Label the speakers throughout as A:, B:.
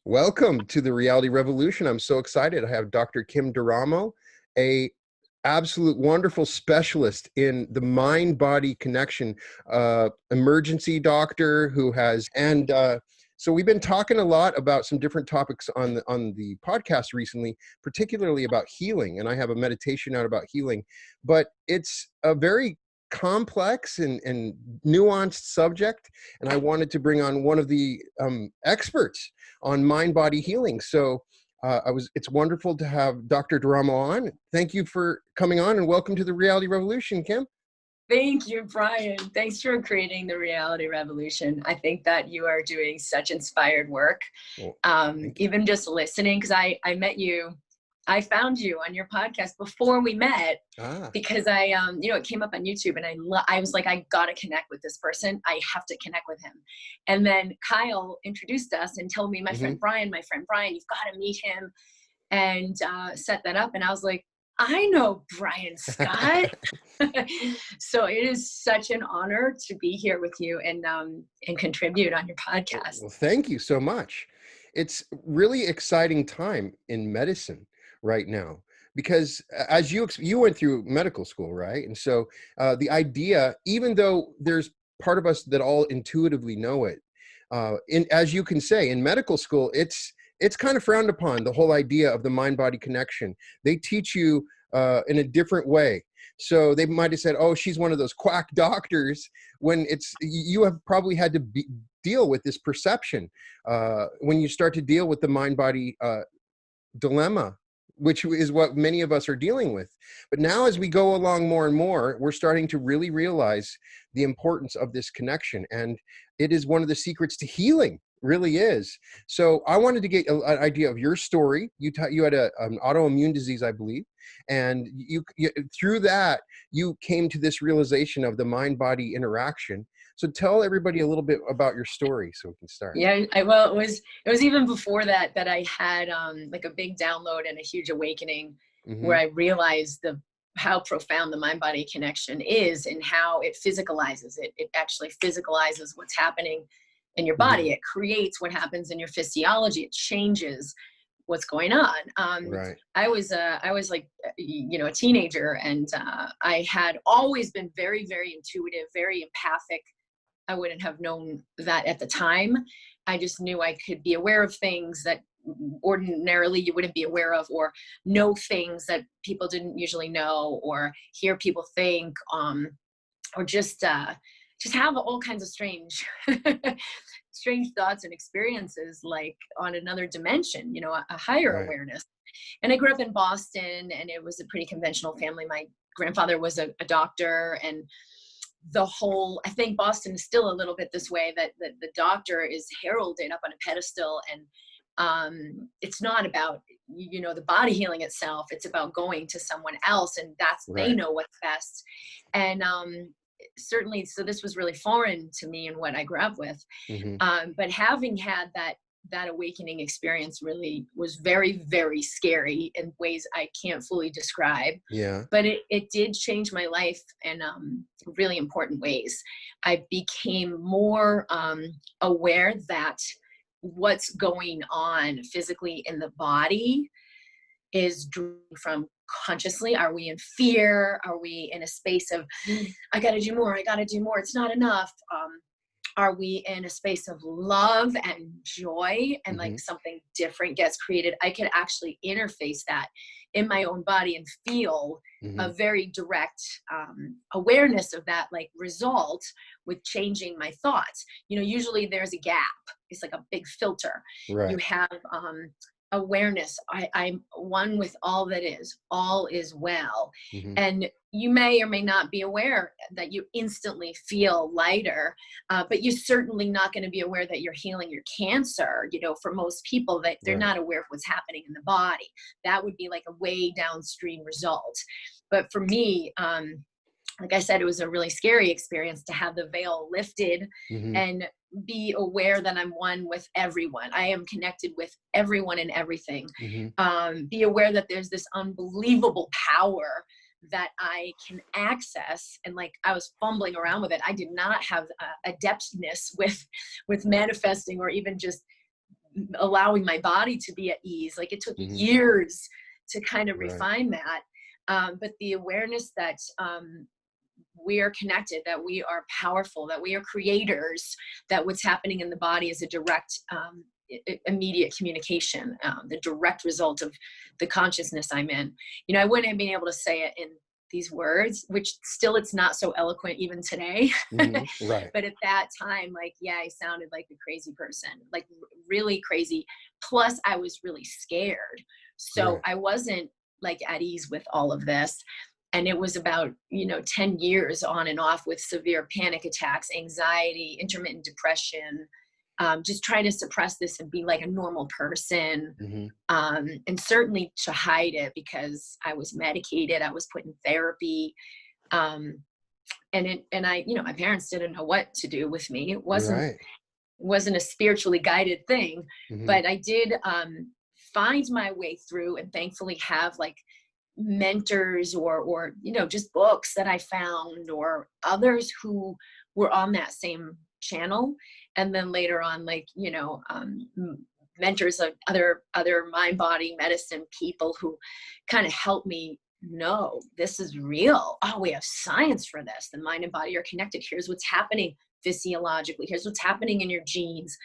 A: Welcome to the Reality Revolution. I'm so excited. I have Dr. Kim Duramo, a absolute wonderful specialist in the mind-body connection, emergency doctor who has, so we've been talking a lot about some different topics on the podcast recently, particularly about healing. And I have a meditation out about healing, but it's a very complex and nuanced subject. And I wanted to bring on one of the experts on mind-body healing. So it's wonderful to have Dr. Duramo on. Thank you for coming on and welcome to the Reality Revolution, Kim.
B: Thank you, Brian. Thanks for creating the Reality Revolution. I think that you are doing such inspired work. Even just listening, because I met you, I found you on your podcast before we met because it came up on YouTube and I was like, I got to connect with this person. I have to connect with him. And then Kyle introduced us and told me, my friend Brian, you've got to meet him, and set that up. And I was like, I know Brian Scott. So it is such an honor to be here with you and contribute on your podcast.
A: Well, thank you so much. It's really exciting time in medicine right now, because as you went through medical school, right? And so the idea, even though there's part of us that all intuitively know it, as you can say, in medical school, it's kind of frowned upon, the whole idea of the mind-body connection. They teach you in a different way. So they might have said, oh, she's one of those quack doctors, when you have probably had to deal with this perception when you start to deal with the mind-body dilemma, which is what many of us are dealing with. But now as we go along more and more, we're starting to really realize the importance of this connection. And it is one of the secrets to healing, really is. So I wanted to get an idea of your story. You had an autoimmune disease, I believe. And you through that, you came to this realization of the mind-body interaction. So tell everybody a little bit about your story so we can start.
B: Yeah, it was even before that I had like a big download and a huge awakening where I realized how profound the mind-body connection is and how it physicalizes it. It actually physicalizes what's happening in your body. It creates what happens in your physiology. It changes what's going on.
A: Right.
B: I was like, a teenager, and I had always been very, very intuitive, very empathic. I wouldn't have known that at the time. I just knew I could be aware of things that ordinarily you wouldn't be aware of, or know things that people didn't usually know, or hear people think, or just have all kinds of strange thoughts and experiences, like on another dimension, a higher awareness. And I grew up in Boston, and it was a pretty conventional family. My grandfather was a doctor, and I think Boston is still a little bit this way, that the doctor is heralded up on a pedestal, and it's not about, the body healing itself. It's about going to someone else, and they know what's best. And certainly, so this was really foreign to me and what I grew up with. But having had that awakening experience really was very, very scary in ways I can't fully describe.
A: Yeah.
B: But it did change my life in really important ways. I became more aware that what's going on physically in the body is driven from consciously. Are we in fear? Are we in a space of, I got to do more, it's not enough? Are we in a space of love and joy, and like something different gets created? I could actually interface that in my own body and feel a very direct awareness of that, like, result with changing my thoughts. Usually there's a gap. It's like a big filter.
A: Right.
B: You have awareness. I'm one with all that is. All is well. And you may or may not be aware that you instantly feel lighter, but you're certainly not going to be aware that you're healing your cancer. For most people, that they're not aware of what's happening in the body. That would be like a way downstream result. But for me, like I said, it was a really scary experience to have the veil lifted and be aware that I'm one with everyone. I am connected with everyone and everything. Be aware that there's this unbelievable power that I can access. And like, I was fumbling around with it. I did not have adeptness with manifesting, or even just allowing my body to be at ease. Like it took
A: Mm-hmm.
B: years to kind of
A: Right.
B: refine that. But the awareness that we are connected, that we are powerful, that we are creators, that what's happening in the body is a direct, immediate communication, the direct result of the consciousness I'm in. You know, I wouldn't have been able to say it in these words, which still it's not so eloquent even today.
A: Mm-hmm. Right.
B: But at that time, like, yeah, I sounded like a crazy person, like really crazy. Plus I was really scared. So
A: Right.
B: I wasn't like at ease with all of this. And it was about, 10 years on and off with severe panic attacks, anxiety, intermittent depression, just trying to suppress this and be like a normal person.
A: Mm-hmm.
B: And certainly to hide it because I was medicated, I was put in therapy. And I, my parents didn't know what to do with me. It wasn't a spiritually guided thing,
A: Mm-hmm.
B: but I did find my way through, and thankfully have like mentors or just books that I found, or others who were on that same channel. And then later on, like, mentors of other mind body medicine people who kind of helped me know this is real. Oh, we have science for this. The mind and body are connected. Here's what's happening physiologically. Here's what's happening in your genes.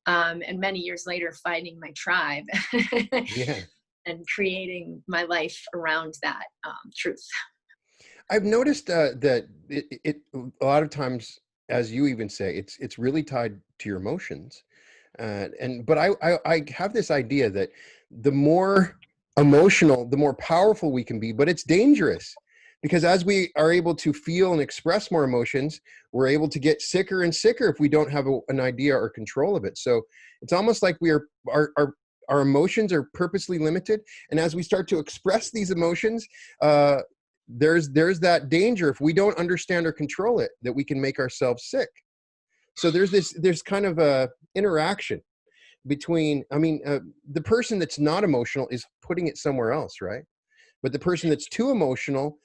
B: And many years later, finding my tribe.
A: Yeah.
B: And creating my life around that truth.
A: I've noticed that it a lot of times, as you even say, it's really tied to your emotions, but I have this idea that the more emotional, the more powerful we can be, but it's dangerous because as we are able to feel and express more emotions, we're able to get sicker and sicker if we don't have an idea or control of it. So it's almost like our emotions are purposely limited, and as we start to express these emotions, there's that danger if we don't understand or control it that we can make ourselves sick. So there's kind of a interaction between, the person that's not emotional is putting it somewhere else, right? But the person that's too emotional,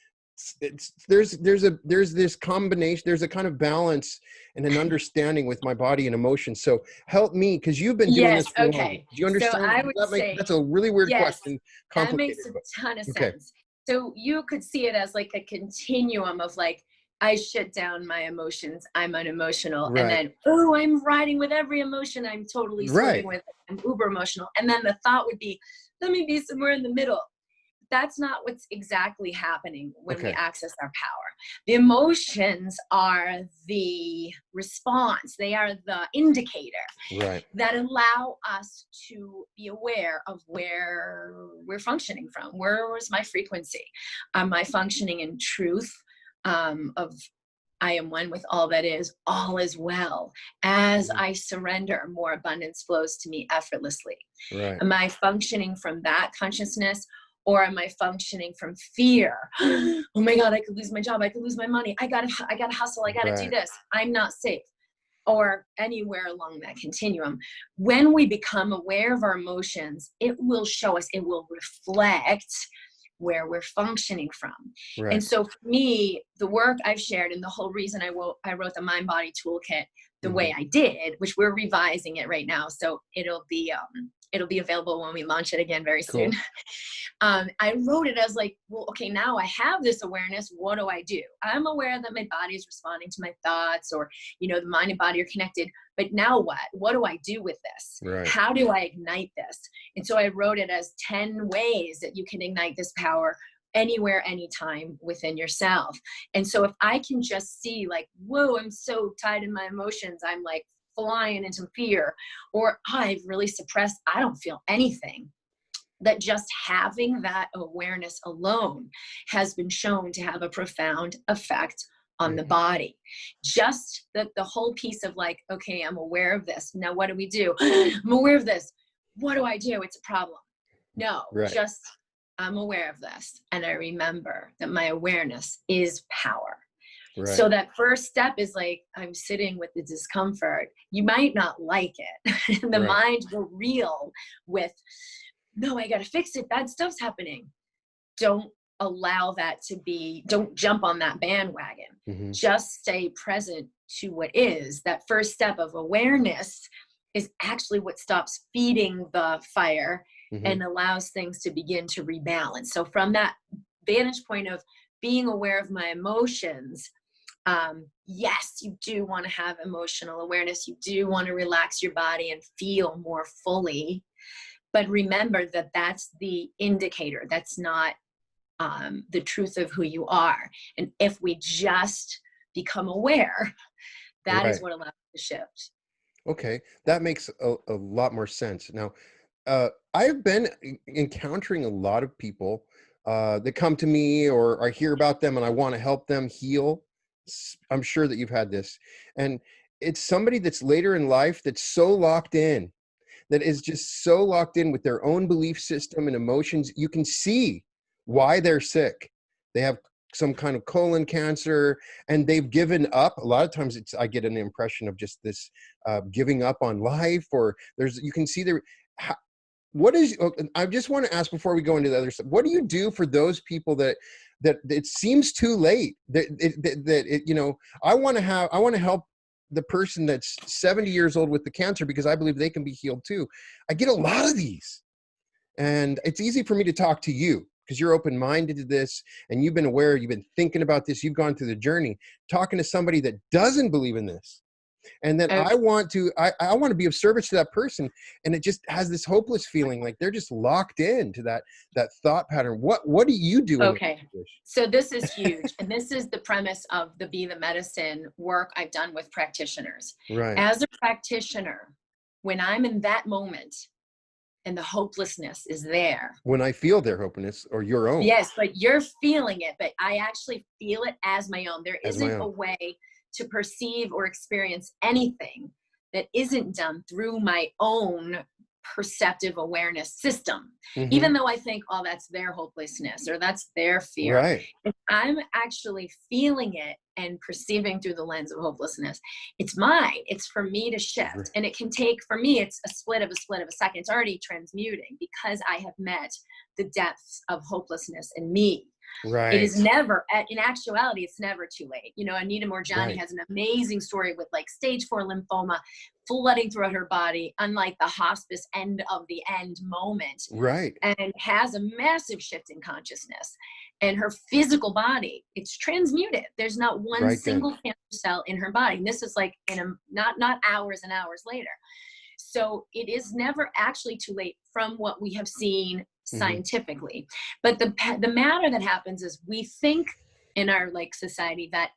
A: there's this combination, there's a kind of balance and an understanding with my body and emotions. So help me, because you've been doing this
B: Yes.
A: for long.
B: Okay.
A: Do you
B: So
A: understand?
B: I would say,
A: That's a really weird
B: yes,
A: question,
B: that
A: complicated,
B: makes a
A: but
B: ton of
A: okay.
B: sense. So you could see it as like a continuum of like, I shut down my emotions, I'm unemotional.
A: Right.
B: And then, oh, I'm riding with every emotion I'm totally
A: Right.
B: swimming with. I'm uber emotional. And then the thought would be, let me be somewhere in the middle. That's not what's exactly happening when we
A: Okay.
B: access our power. The emotions are the response. They are the indicator
A: Right.
B: that allow us to be aware of where we're functioning from. Where was my frequency? Am I functioning in truth of I am one with all that is, all is well. As
A: Mm-hmm.
B: I surrender, more abundance flows to me effortlessly.
A: Right.
B: Am I functioning from that consciousness, or am I functioning from fear? Oh my God, I could lose my job. I could lose my money. I gotta hustle. I gotta do this. I'm not safe. Or anywhere along that continuum. When we become aware of our emotions, it will show us, it will reflect where we're functioning from.
A: Right.
B: And so for me, the work I've shared, and the whole reason I wrote the Mind Body Toolkit the way I did, which we're revising it right now, so it'll be available when we launch it again very soon.
A: Cool.
B: I wrote it as like, well, okay, now I have this awareness. What do I do? I'm aware that my body is responding to my thoughts, or, the mind and body are connected. But now what? What do I do with this?
A: Right.
B: How do I ignite this? And so I wrote it as 10 ways that you can ignite this power anywhere, anytime within yourself. And so if I can just see like, whoa, I'm so tied in my emotions. I'm like flying into fear, or I've really suppressed, I don't feel anything. That just having that awareness alone has been shown to have a profound effect on the body. Just the whole piece of like, okay, I'm aware of this. Now what do we do? I'm aware of this. What do I do? It's a problem. No, just I'm aware of this. And I remember that my awareness is power. Right. So that first step is like, I'm sitting with the discomfort. You might not like it. The mind will reel with, no, I got to fix it. Bad stuff's happening. Don't allow that to be, don't jump on that bandwagon. Just stay present to what is. That first step of awareness is actually what stops feeding the fire
A: Hmm.
B: and allows things to begin to rebalance. So from that vantage point of being aware of my emotions, yes, you do want to have emotional awareness. You do want to relax your body and feel more fully. But remember that that's the indicator. That's not the truth of who you are. And if we just become aware, that is
A: Right.
B: what allows the shift.
A: Okay. That makes a lot more sense. Now, I've been encountering a lot of people that come to me, or I hear about them and I want to help them heal. I'm sure that you've had this. And it's somebody that's later in life that's so locked in, that is just so locked in with their own belief system and emotions. You can see why they're sick. They have some kind of colon cancer, and they've given up. A lot of times I get an impression of just this giving up on life, or you can see there. What is, I just want to ask before we go into the other stuff, what do you do for those people that it seems too late, I want to help the person that's 70 years old with the cancer, because I believe they can be healed too. I get a lot of these, and it's easy for me to talk to you because you're open-minded to this, and you've been aware, you've been thinking about this, you've gone through the journey. Talking to somebody that doesn't believe in this, and then
B: Okay.
A: I want to be of service to that person, and it just has this hopeless feeling, like they're just locked into that thought pattern. What do you do in that
B: Okay.
A: situation?
B: So this is huge. And this is the premise of the Be the Medicine work I've done with practitioners.
A: Right.
B: As a practitioner, when I'm in that moment and the hopelessness is there,
A: When I feel their hopelessness, or your own,
B: yes, but you're feeling it, but I actually feel it as my own. There
A: as my
B: isn't a
A: own.
B: way to perceive or experience anything that isn't done through my own perceptive awareness system.
A: Hmm.
B: Even though I think, oh, that's their hopelessness or that's their fear.
A: Right.
B: If I'm actually feeling it and perceiving through the lens of hopelessness, it's mine. It's for me to shift. And it can take, for me, it's a split of a second. It's already transmuting because I have met the depths of hopelessness in me. It is
A: Right.
B: never, in actuality, it's never too late. Anita Morjani
A: Right.
B: has an amazing story with like stage 4 lymphoma flooding throughout her body, unlike the hospice end of the end moment,
A: Right.
B: and has a massive shift in consciousness. And her physical body, it's transmuted. There's not one
A: Right then.
B: single cancer cell in her body. And this is like not hours and hours later. So it is never actually too late from what we have seen
A: Hmm.
B: scientifically. But the matter that happens is we think in our like society that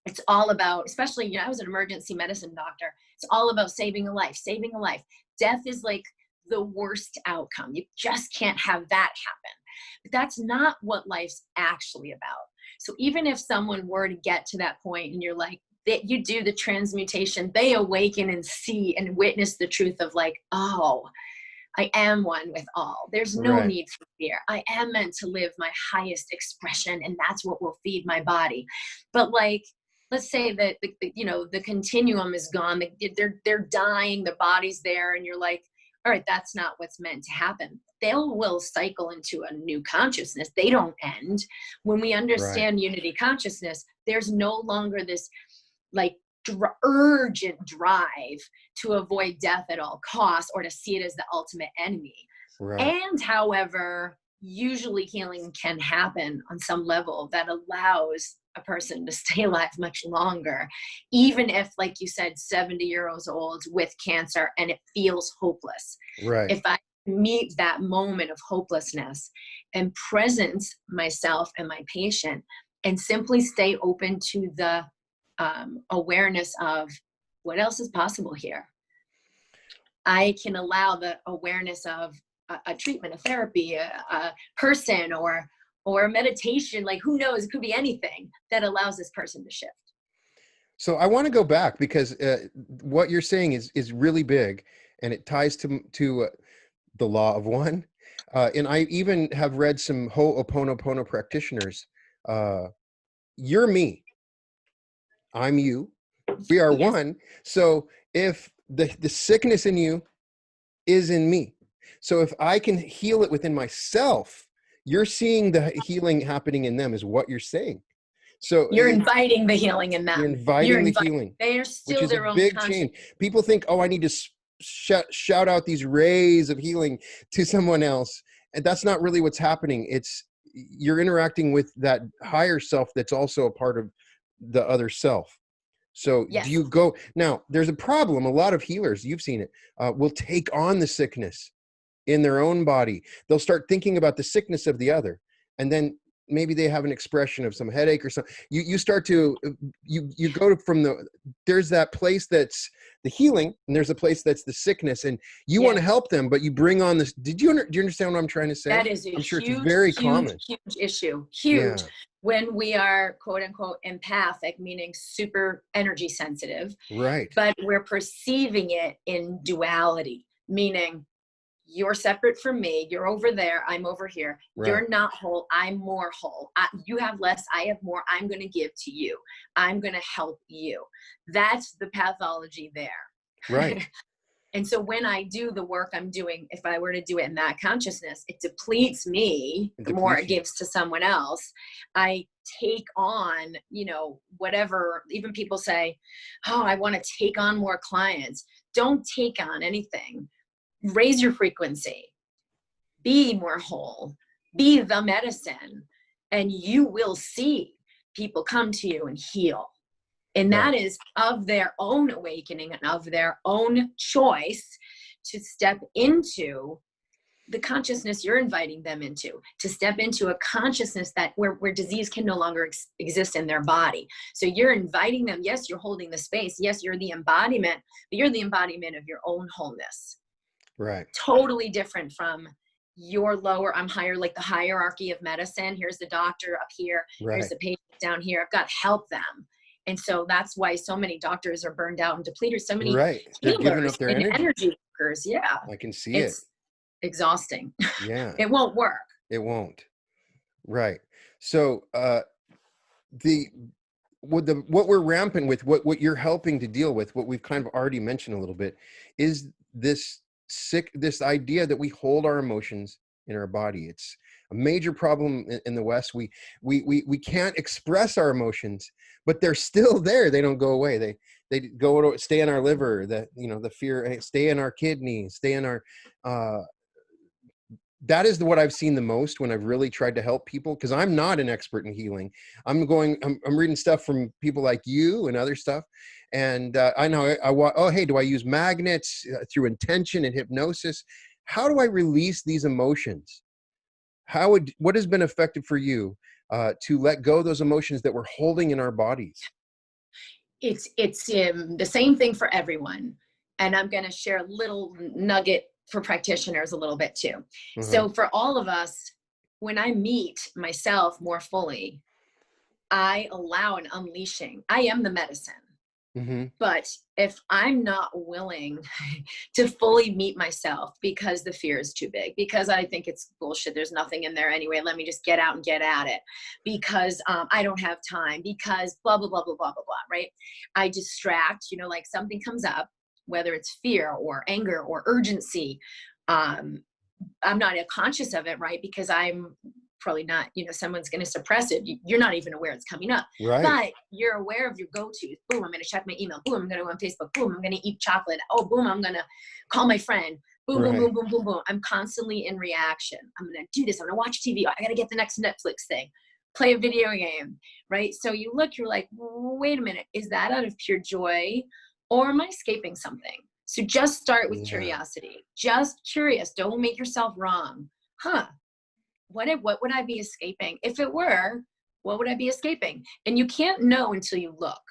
B: it's all about, especially, I was an emergency medicine doctor. It's all about saving a life, saving a life. Death is like the worst outcome. You just can't have that happen. But that's not what life's actually about. So even if someone were to get to that point and you're like, that you do the transmutation, they awaken and see and witness the truth of like, oh, I am one with all. There's no
A: Right.
B: need for fear. I am meant to live my highest expression, and that's what will feed my body. But like, let's say that the continuum is gone. They're dying. Their body's there, and you're like, all right, that's not what's meant to happen. They will cycle into a new consciousness. They don't end. When we
A: Right.
B: understand unity consciousness, there's no longer this like urgent drive to avoid death at all costs or to see it as the ultimate enemy.
A: Right.
B: And however, usually healing can happen on some level that allows a person to stay alive much longer, even if, like you said, 70-year-olds old with cancer and it feels hopeless.
A: Right.
B: If I meet that moment of hopelessness and presence myself and my patient and simply stay open to the awareness of what else is possible here. I can allow the awareness of a treatment, a therapy, a person, or a meditation. Like who knows? It could be anything that allows this person to shift.
A: So I want to go back, because what you're saying is really big, and it ties to the law of one. And I even have read some Ho'oponopono practitioners. Uh, you're me, I'm you, we are
B: Yes,
A: one. So if the sickness in you is in me, so if I can heal it within myself, you're seeing the healing happening in them, is what you're saying. So
B: you're inviting the healing in
A: you're
B: them. You're
A: inviting the
B: inviting.
A: healing,
B: They are
A: which
B: still
A: is a
B: their own
A: big
B: conscious.
A: change. People think, oh, I need to shout out these rays of healing to someone else. And that's not really what's happening. It's you're interacting with that higher self that's also a part of the other self. So do
B: Yes.
A: you go now? There's a problem. A lot of healers, you've seen it, will take on the sickness in their own body. They'll start thinking about the sickness of the other, and then maybe they have an expression of some headache or something. You start to you go from there's that place that's the healing, and there's a place that's the sickness, and you want to
B: Yes.
A: help them, but you bring on this. Do you understand what I'm trying to say?
B: That is a
A: I'm sure it's
B: huge,
A: very
B: huge,
A: common.
B: huge issue. Huge.
A: Yeah.
B: When we are quote unquote empathic, meaning super energy sensitive,
A: Right.
B: but we're perceiving it in duality, meaning you're separate from me, you're over there, I'm over here.
A: Right.
B: You're not whole, I'm more whole. You have less, I have more. I'm going to give to you. I'm going to help you. That's the pathology there.
A: Right.
B: And so when I do the work I'm doing, if I were to do it in that consciousness, it depletes me. The more it gives to someone else, I take on, whatever. Even people say, oh, I want to take on more clients. Don't take on anything. Raise your frequency. Be more whole. Be the medicine. And you will see people come to you and heal. And that is of their own awakening and of their own choice to step into the consciousness you're inviting them into, to step into a consciousness that where disease can no longer exist in their body. So you're inviting them. Yes, you're holding the space. Yes, you're the embodiment, but you're the embodiment of your own wholeness.
A: Right.
B: Totally different from your lower, I'm higher, like the hierarchy of medicine. Here's the doctor up here.
A: Right.
B: Here's the patient down here. I've got to help them. And so that's why so many doctors are burned out and depleted. So many
A: They're giving up their
B: and
A: energy
B: workers. Yeah.
A: I can see it.
B: It's exhausting.
A: Yeah.
B: It won't work.
A: It won't. Right. So what we're rampant with, what you're helping to deal with, what we've kind of already mentioned a little bit, is this idea that we hold our emotions in our body. It's a major problem in the West. We can't express our emotions, but they're still there. They don't go away. They go to stay in our liver. The fear stay in our kidneys, stay in our. That is what I've seen the most when I've really tried to help people, because I'm not an expert in healing. I'm reading stuff from people like you and other stuff. And I know hey, do I use magnets through intention and hypnosis? How do I release these emotions? What has been effective for you to let go of those emotions that we're holding in our bodies?
B: It's the same thing for everyone. And I'm going to share a little nugget for practitioners a little bit too.
A: Uh-huh.
B: So for all of us, when I meet myself more fully, I allow an unleashing. I am the medicine. Mm-hmm. But if I'm not willing to fully meet myself because the fear is too big, because I think it's bullshit, there's nothing in there anyway, let me just get out and get at it, because I don't have time, because blah, blah, blah, blah, blah, blah, blah, right? I distract, like something comes up, whether it's fear or anger or urgency. I'm not conscious of it, right? Because I'm probably not, someone's going to suppress it. You're not even aware it's coming up, right? But you're aware of your go-to. Boom, I'm going to check my email. Boom, I'm going to go on Facebook. Boom, I'm going to eat chocolate. Oh, boom, I'm going to call my friend. Boom, right. Boom, boom, boom, boom, boom. I'm constantly in reaction. I'm going to do this. I'm going to watch TV. I got to get the next Netflix thing, play a video game, right? So you look, you're like, wait a minute. Is that out of pure joy, or am I escaping something? So just start with curiosity. Just curious. Don't make yourself wrong. What would I be escaping? If it were, what would I be escaping? And you can't know until you look.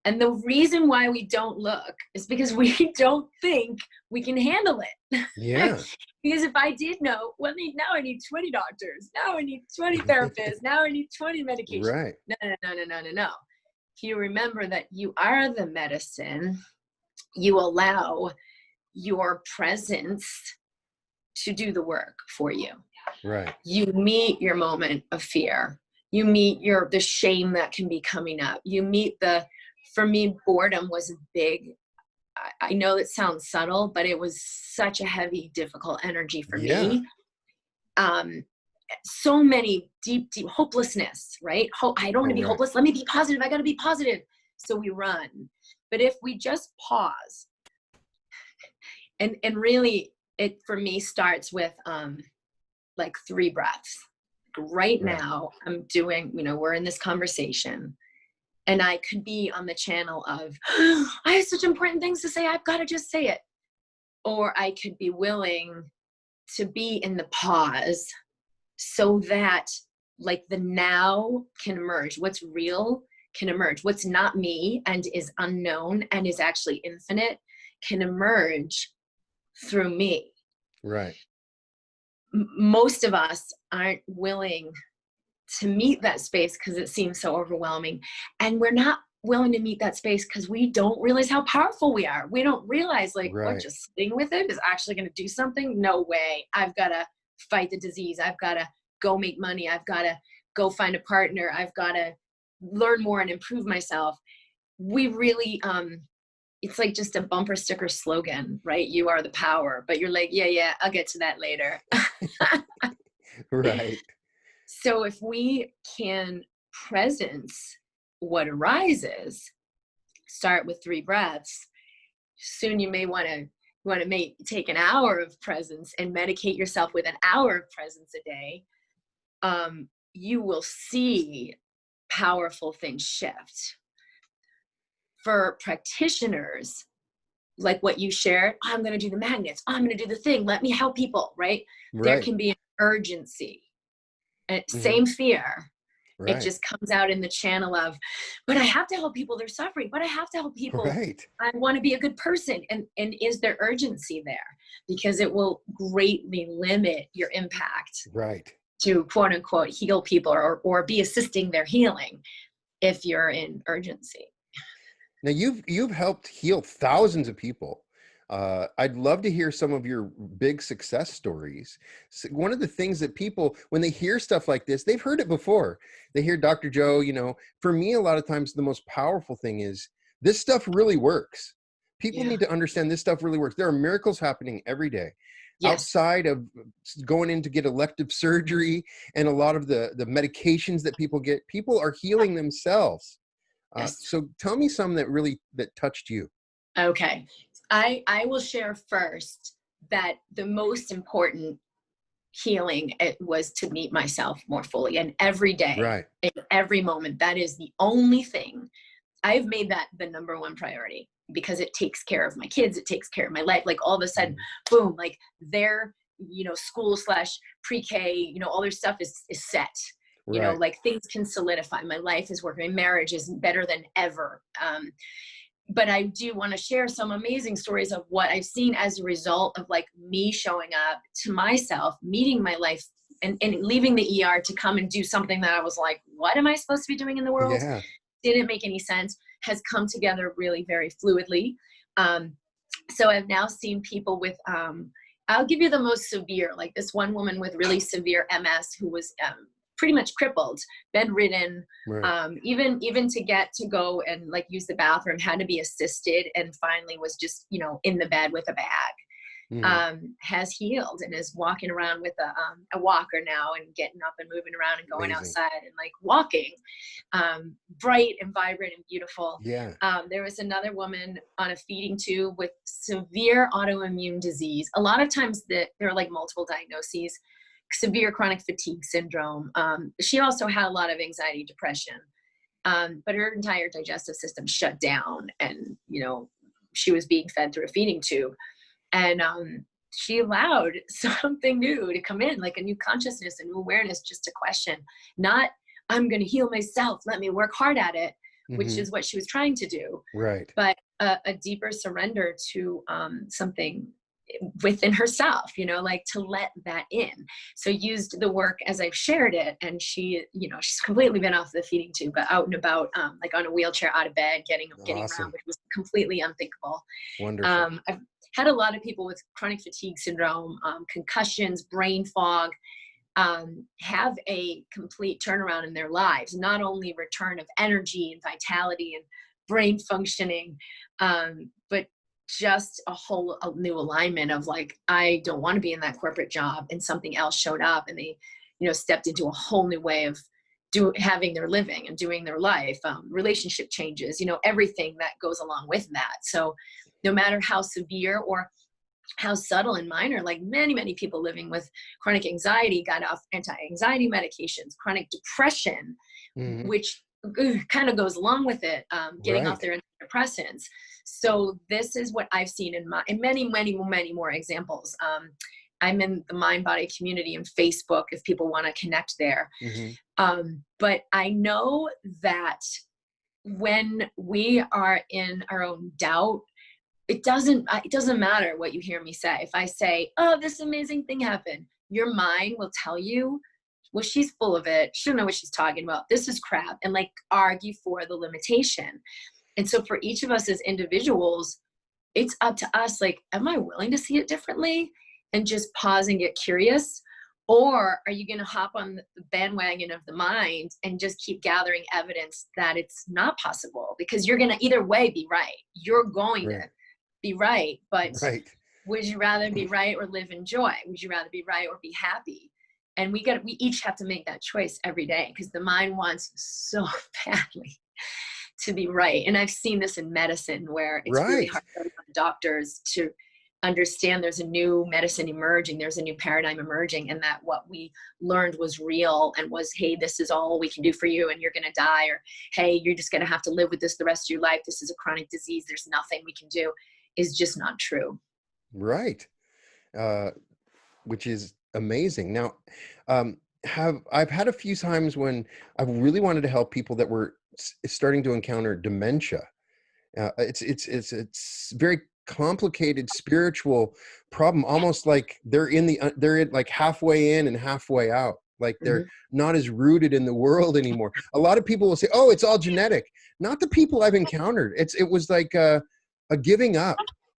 B: And the reason why we don't look is because we don't think we can handle it. Yeah. Because if I did know, now I need 20 doctors. Now I need 20 therapists. Now I need 20 medications. Right. No. If you remember that you are the medicine, you allow your presence to do the work for you. Right. You meet your moment of fear. You meet the shame that can be coming up. You meet for me, boredom was big. I know it sounds subtle, but it was such a heavy, difficult energy for me. So many deep hopelessness, right? I don't want to be hopeless. Let me be positive. I got to be positive. So we run. But if we just pause And really it for me starts with like 3 breaths. Right
A: Right.
B: now I'm doing, we're in this conversation and I could be on the channel of I have such important things to say, I've got to just say it. Or I could be willing to be in the pause so that like the now can emerge. What's real can emerge. What's not me and is unknown and is actually infinite can emerge through me.
A: Right.
B: Most of us aren't willing to meet that space because it seems so overwhelming. And we're not willing to meet that space because we don't realize how powerful we are. We don't realize like what
A: Right.
B: just sitting with it is actually going to do something. No way. I've got to fight the disease. I've got to go make money. I've got to go find a partner. I've got to learn more and improve myself. We really, it's like just a bumper sticker slogan, right? You are the power, but you're like, yeah, I'll get to that later.
A: Right.
B: So if we can presence what arises, start with 3 breaths, soon you may want to take an hour of presence and medicate yourself with an hour of presence a day. You will see powerful things shift. For practitioners, like what you shared, I'm going to do the magnets, I'm going to do the thing, let me help people, right? There
A: Right.
B: can be an urgency. And
A: Hmm.
B: same fear. It
A: Right.
B: just comes out in the channel of, but I have to help people, they're suffering, but I have to help people.
A: Right.
B: I want to be a good person. And is there urgency there? Because it will greatly limit your impact
A: Right.
B: to quote unquote heal people or be assisting their healing if you're in urgency.
A: Now you've helped heal thousands of people. I'd love to hear some of your big success stories. One of the things that people, when they hear stuff like this, they've heard it before. They hear Dr. Joe, for me, a lot of times the most powerful thing is this stuff really works. People
B: Yeah.
A: need to understand this stuff really works. There are miracles happening every day
B: Yes.
A: outside of going in to get elective surgery and a lot of the medications that people get. People are healing themselves.
B: Yes.
A: So tell me some that touched you.
B: Okay. I will share first that the most important healing it was to meet myself more fully, and every day
A: Right.
B: in every moment that is the only thing. I've made that the number one priority because it takes care of my kids, it takes care of my life. Like all of a sudden,
A: Mhm.
B: boom, like their school slash pre-K, all their stuff is set.
A: Right.
B: Like things can solidify. My life is working, my marriage is better than ever. But I do want to share some amazing stories of what I've seen as a result of like me showing up to myself, meeting my life, and leaving the ER to come and do something that I was like, what am I supposed to be doing in the world?
A: Yeah.
B: Didn't make any sense, has come together really very fluidly. So I've now seen people with, I'll give you the most severe, like this one woman with really severe MS who was pretty much crippled, bedridden,
A: Right.
B: even to get to go and like use the bathroom had to be assisted, and finally was just in the bed with a bag.
A: Hmm.
B: Has healed and is walking around with a walker now and getting up and moving around and going
A: Amazing.
B: outside and like walking, bright and vibrant and beautiful.
A: Yeah.
B: There was another woman on a feeding tube with severe autoimmune disease. A lot of times there are like multiple diagnoses, severe chronic fatigue syndrome. She also had a lot of anxiety, depression, but her entire digestive system shut down, and she was being fed through a feeding tube. And she allowed something new to come in, like a new consciousness, a new awareness, just to question, not I'm going to heal myself, let me work hard at it, which
A: Hmm.
B: is what she was trying to do,
A: Right.
B: but a deeper surrender to something within herself, like to let that in. So used the work as I've shared it, and she's completely been off the feeding tube, but out and about, like on a wheelchair, out of bed, getting around,
A: Awesome.
B: which was completely unthinkable.
A: Wonderful.
B: I've had a lot of people with chronic fatigue syndrome, concussions, brain fog, have a complete turnaround in their lives, not only return of energy and vitality and brain functioning, but just a new alignment of like, I don't want to be in that corporate job, and something else showed up, and they, stepped into a whole new way of having their living and doing their life, relationship changes, everything that goes along with that. So no matter how severe, or how subtle and minor, like many people living with chronic anxiety got off anti-anxiety medications, chronic depression,
A: Hmm.
B: which kind of goes along with it, getting off
A: Right.
B: their antidepressants. So this is what I've seen in many more examples. I'm in the mind body community in Facebook if people want to connect there.
A: Hmm.
B: But I know that when we are in our own doubt, it doesn't matter what you hear me say. If I say, oh, this amazing thing happened, your mind will tell you, well, she's full of it, she don't know what she's talking about, this is crap, and like argue for the limitation. And so for each of us as individuals, it's up to us, like, am I willing to see it differently and just pause and get curious? Or are you going to hop on the bandwagon of the mind and just keep gathering evidence that it's not possible? Because you're going to either way be right. You're going to
A: Right.
B: be right, but
A: Right.
B: would you rather be right or live in joy? Would you rather be right or be happy? And we each have to make that choice every day, because the mind wants so badly to be right. And I've seen this in medicine where it's really
A: Right.
B: hard for doctors to understand there's a new medicine emerging, there's a new paradigm emerging, and that what we learned was real and was, hey, this is all we can do for you and you're going to die, or hey, you're just going to have to live with this the rest of your life, this is a chronic disease, there's nothing we can do, is just not true.
A: Right. Uh, which is amazing. Now, have I've had a few times when I've really wanted to help people that were starting to encounter dementia. It's very complicated spiritual problem, almost like they're in like halfway in and halfway out. Like they're
B: Hmm.
A: not as rooted in the world anymore. A lot of people will say, "Oh, it's all genetic." Not the people I've encountered. It was like a giving up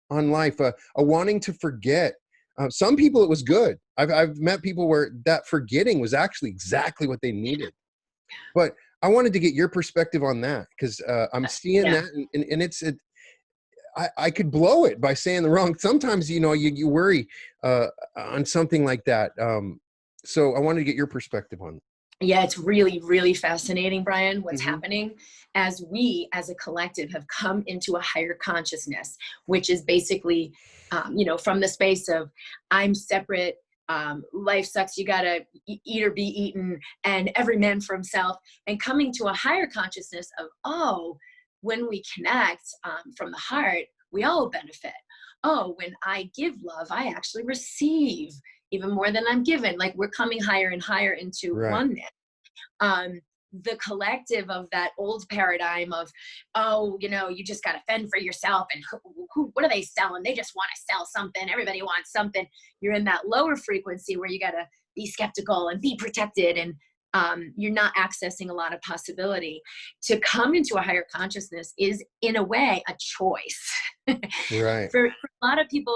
A: on life, a wanting to forget. Some people it was good. I've met people where that forgetting was actually exactly what they needed. But I wanted to get your perspective on that because I'm seeing
B: Yeah.
A: that, and I could blow it by saying the wrong. Sometimes, you worry on something like that. So I wanted to get your perspective on it.
B: Yeah, it's really fascinating, Brian, what's
A: Hmm.
B: happening as we as a collective have come into a higher consciousness, which is basically, from the space of I'm separate, life sucks, you gotta eat or be eaten, and every man for himself, and coming to a higher consciousness of, oh, when we connect from the heart, we all benefit. Oh, when I give love, I actually receive even more than I'm given. Like, we're coming higher and higher into
A: Right.
B: oneness. um, the collective of that old paradigm of, oh, you just got to fend for yourself, and what are they selling? They just want to sell something, everybody wants something. You're in that lower frequency where you got to be skeptical and be protected, and you're not accessing a lot of possibility. To come into a higher consciousness is in a way a choice.
A: Right.
B: For a lot of people,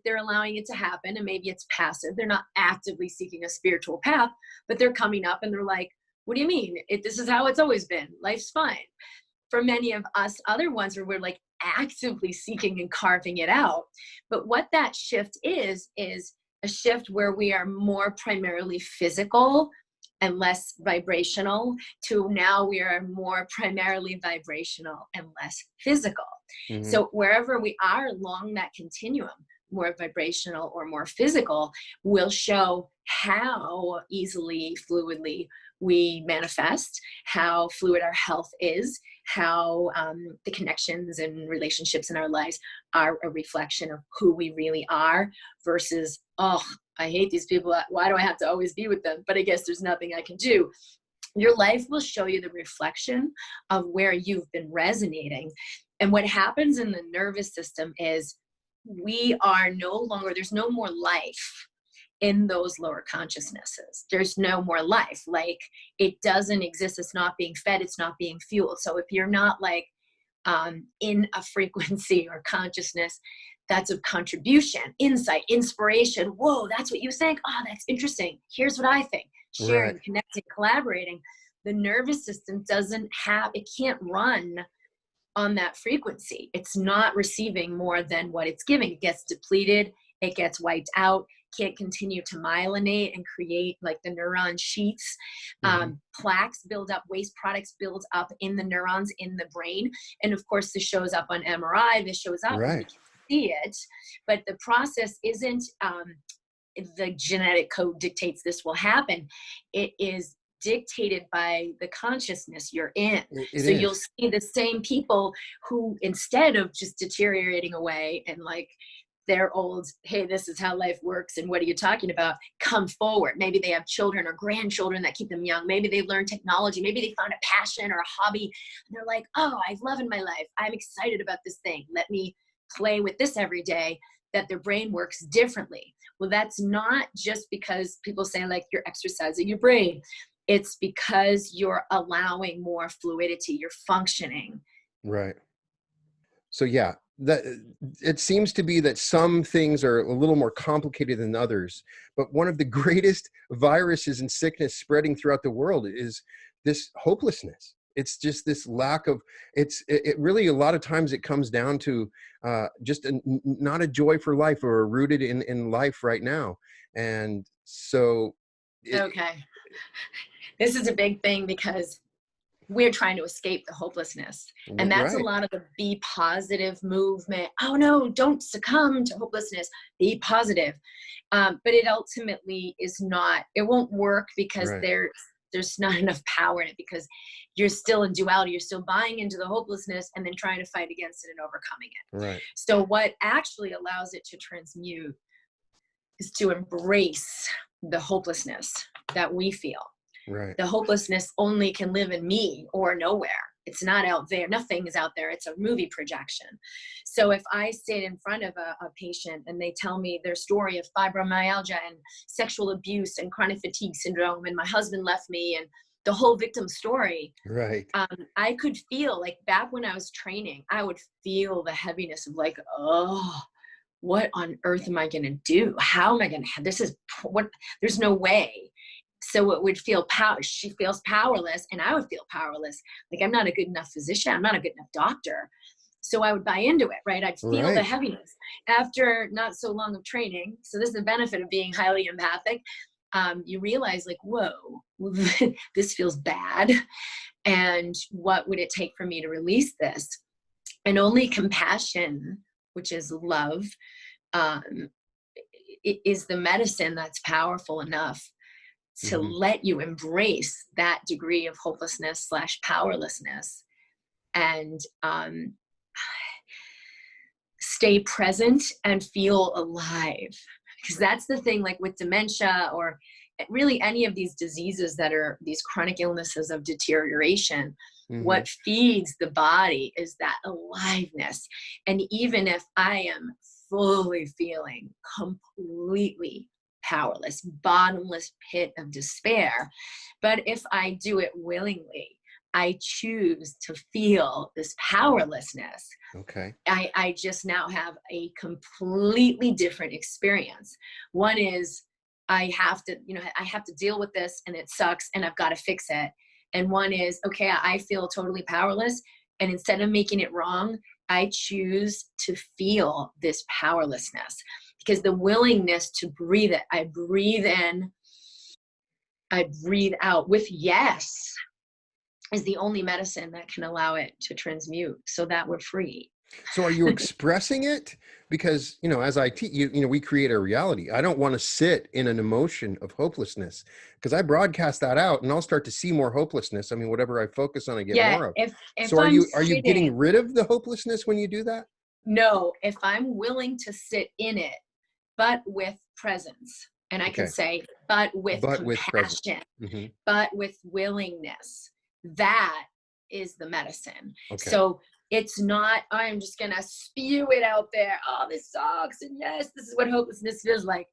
B: they're allowing it to happen, and maybe it's passive, they're not actively seeking a spiritual path, but they're coming up and they're like, what do you mean? This is how it's always been, life's fine. For many of us other ones where we're like actively seeking and carving it out. But what that shift is a shift where we are more primarily physical and less vibrational, to now we are more primarily vibrational and less physical.
A: Hmm.
B: So wherever we are along that continuum, more vibrational or more physical, will show how easily, fluidly we manifest, how fluid our health is, how the connections and relationships in our lives are a reflection of who we really are, versus, oh, I hate these people, why do I have to always be with them? But I guess there's nothing I can do. Your life will show you the reflection of where you've been resonating. And what happens in the nervous system is we are no longer, there's no more life in those lower consciousnesses. There's no more life. Like, it doesn't exist. It's not being fed. It's not being fueled. So if you're not like in a frequency or consciousness that's of contribution, insight, inspiration, whoa, that's what you think. Oh, that's interesting. Here's what I think.
A: Right.
B: Sharing, connecting, collaborating. The nervous system it can't run on that frequency. It's not receiving more than what it's giving. It gets depleted, it gets wiped out, can't continue to myelinate and create like the neuron sheaths.
A: Hmm.
B: Plaques build up, waste products build up in the neurons in the brain. And of course, this shows up on MRI, this shows up, and we
A: Right.
B: can see it, but the process isn't the genetic code dictates this will happen. It is dictated by the consciousness you're in.
A: It
B: So you'll
A: is.
B: see the same people who, instead of just deteriorating away and like their old, hey, this is how life works and what are you talking about, come forward. Maybe they have children or grandchildren that keep them young. Maybe they learned technology. Maybe they found a passion or a hobby. And they're like, oh, I love in my life. I'm excited about this thing. Let me play with this every day, that their brain works differently. Well, that's not just because people say like you're exercising your brain. It's because you're allowing more fluidity, you're functioning.
A: Right. So yeah, that it seems to be that some things are a little more complicated than others. But one of the greatest viruses and sickness spreading throughout the world is this hopelessness. It's just this lack of, it really, a lot of times it comes down to just not a joy for life, or rooted in life right now. And so it,
B: Okay. This is a big thing because we're trying to escape the hopelessness. And that's a
A: right,
B: lot of the be positive movement. Oh no, don't succumb to hopelessness. Be positive. But it ultimately is not, it won't work because
A: right,
B: there's not enough power in it, because you're still in duality. You're still buying into the hopelessness and then trying to fight against it and overcoming it.
A: right,
B: So what actually allows it to transmute is to embrace the hopelessness that we feel.
A: right.
B: The hopelessness only can live in me or nowhere. It's not out there. Nothing is out there. It's a movie projection. So if I sit in front of a patient and they tell me their story of fibromyalgia and sexual abuse and chronic fatigue syndrome, and my husband left me, and the whole victim story,
A: Right.
B: I could feel like, back when I was training, I would feel the heaviness of like, oh, what on earth am I going to do? How am I going to, this is what, there's no way. So it would feel she feels powerless, and I would feel powerless. Like, I'm not a good enough physician. I'm not a good enough doctor. So I would buy into it, right? I'd feel the
A: Right.
B: heaviness after not so long of training. So this is the benefit of being highly empathic. You realize like, whoa, this feels bad. And what would it take for me to release this? And only compassion, which is love, um, is the medicine that's powerful enough to
A: Hmm.
B: let you embrace that degree of hopelessness / powerlessness, and stay present and feel alive. Because that's the thing, like with dementia, or really any of these diseases that are these chronic illnesses of deterioration,
A: Hmm.
B: what feeds the body is that aliveness. And even if I am fully feeling completely powerless, bottomless pit of despair, but if I do it willingly, I choose to feel this powerlessness,
A: Okay.
B: I just now have a completely different experience. One is, I have to, I have to deal with this and it sucks and I've got to fix it. And one is, okay, I feel totally powerless. And instead of making it wrong, I choose to feel this powerlessness, because the willingness to breathe it, I breathe in, I breathe out with yes, is the only medicine that can allow it to transmute so that we're free.
A: So are you expressing it? Because, as I teach, we create a reality. I don't want to sit in an emotion of hopelessness, because I broadcast that out and I'll start to see more hopelessness. I mean, whatever I focus on, I get
B: Yeah,
A: more of.
B: if
A: So are
B: I'm
A: you
B: sitting,
A: getting rid of the hopelessness when you do that?
B: no, if I'm willing to sit in it, but with presence, and I can
A: Okay.
B: say, but with
A: But with presence.
B: compassion,
A: Hmm.
B: but with willingness, that is the medicine.
A: Okay.
B: So it's not, I'm just going to spew it out there. Oh, this sucks. And yes, this is what hopelessness feels like.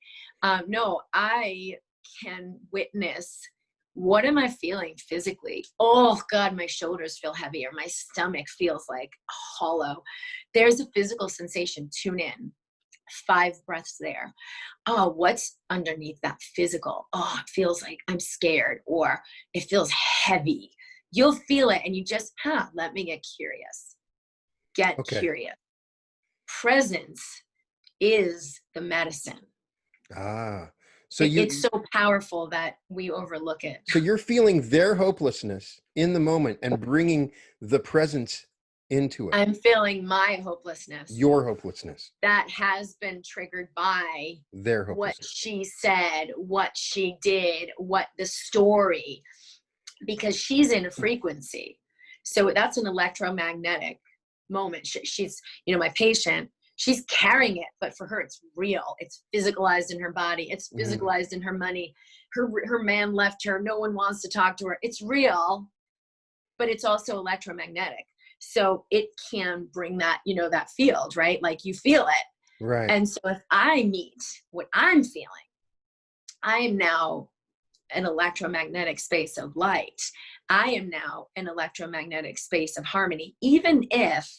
B: No, I can witness, what am I feeling physically? Oh God, my shoulders feel heavier. My stomach feels like hollow. There's a physical sensation. Tune in. 5 breaths there. Oh, what's underneath that physical? Oh, it feels like I'm scared, or it feels heavy. You'll feel it and you just, let me get curious. Get
A: Okay.
B: curious. Presence is the medicine.
A: Ah, so
B: It's
A: you,
B: so powerful that we overlook it.
A: so you're feeling their hopelessness in the moment and bringing the presence into it.
B: I'm feeling my hopelessness
A: Your hopelessness,
B: that has been triggered by
A: their
B: what
A: hopelessness.
B: she said, what she did, what the story, because she's in a frequency. So that's an electromagnetic moment. She's, you know, my patient, she's carrying it, but for her, it's real. It's physicalized in her body. It's
A: Mhm.
B: physicalized in her money. Her man left her. No one wants to talk to her. It's real, but it's also electromagnetic. So it can bring that, you know, that field, right? Like you feel it.
A: Right.
B: And so if I meet what I'm feeling, I am now an electromagnetic space of light. I am now an electromagnetic space of harmony, even if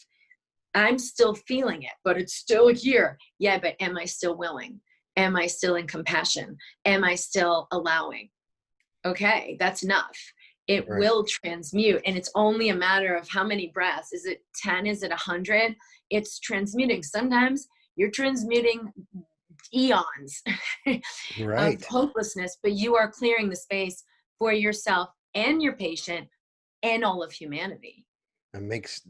B: I'm still feeling it, but it's still here. Yeah, but am I still willing? Am I still in compassion? Am I still allowing? Okay, that's enough. It
A: Right.
B: will transmute, and it's only a matter of how many breaths. Is it 10? Is it 100? It's transmuting. Sometimes you're transmuting eons of
A: Right.
B: hopelessness, but you are clearing the space for yourself and your patient and all of humanity.
A: That makes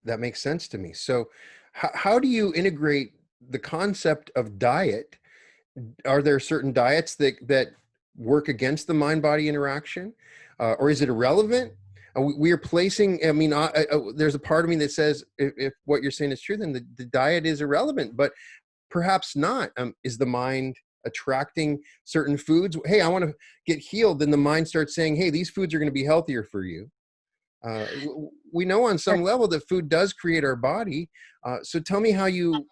A: that makes sense to me. So, how do you integrate the concept of diet? Are there certain diets that work against the mind-body interaction, or is it irrelevant? We are placing. I mean, there's a part of me that says if what you're saying is true, then the diet is irrelevant. But perhaps not. Is the mind attracting certain foods? Hey, I want to get healed. Then the mind starts saying, hey, these foods are going to be healthier for you. We know on some level that food does create our body. So tell me how you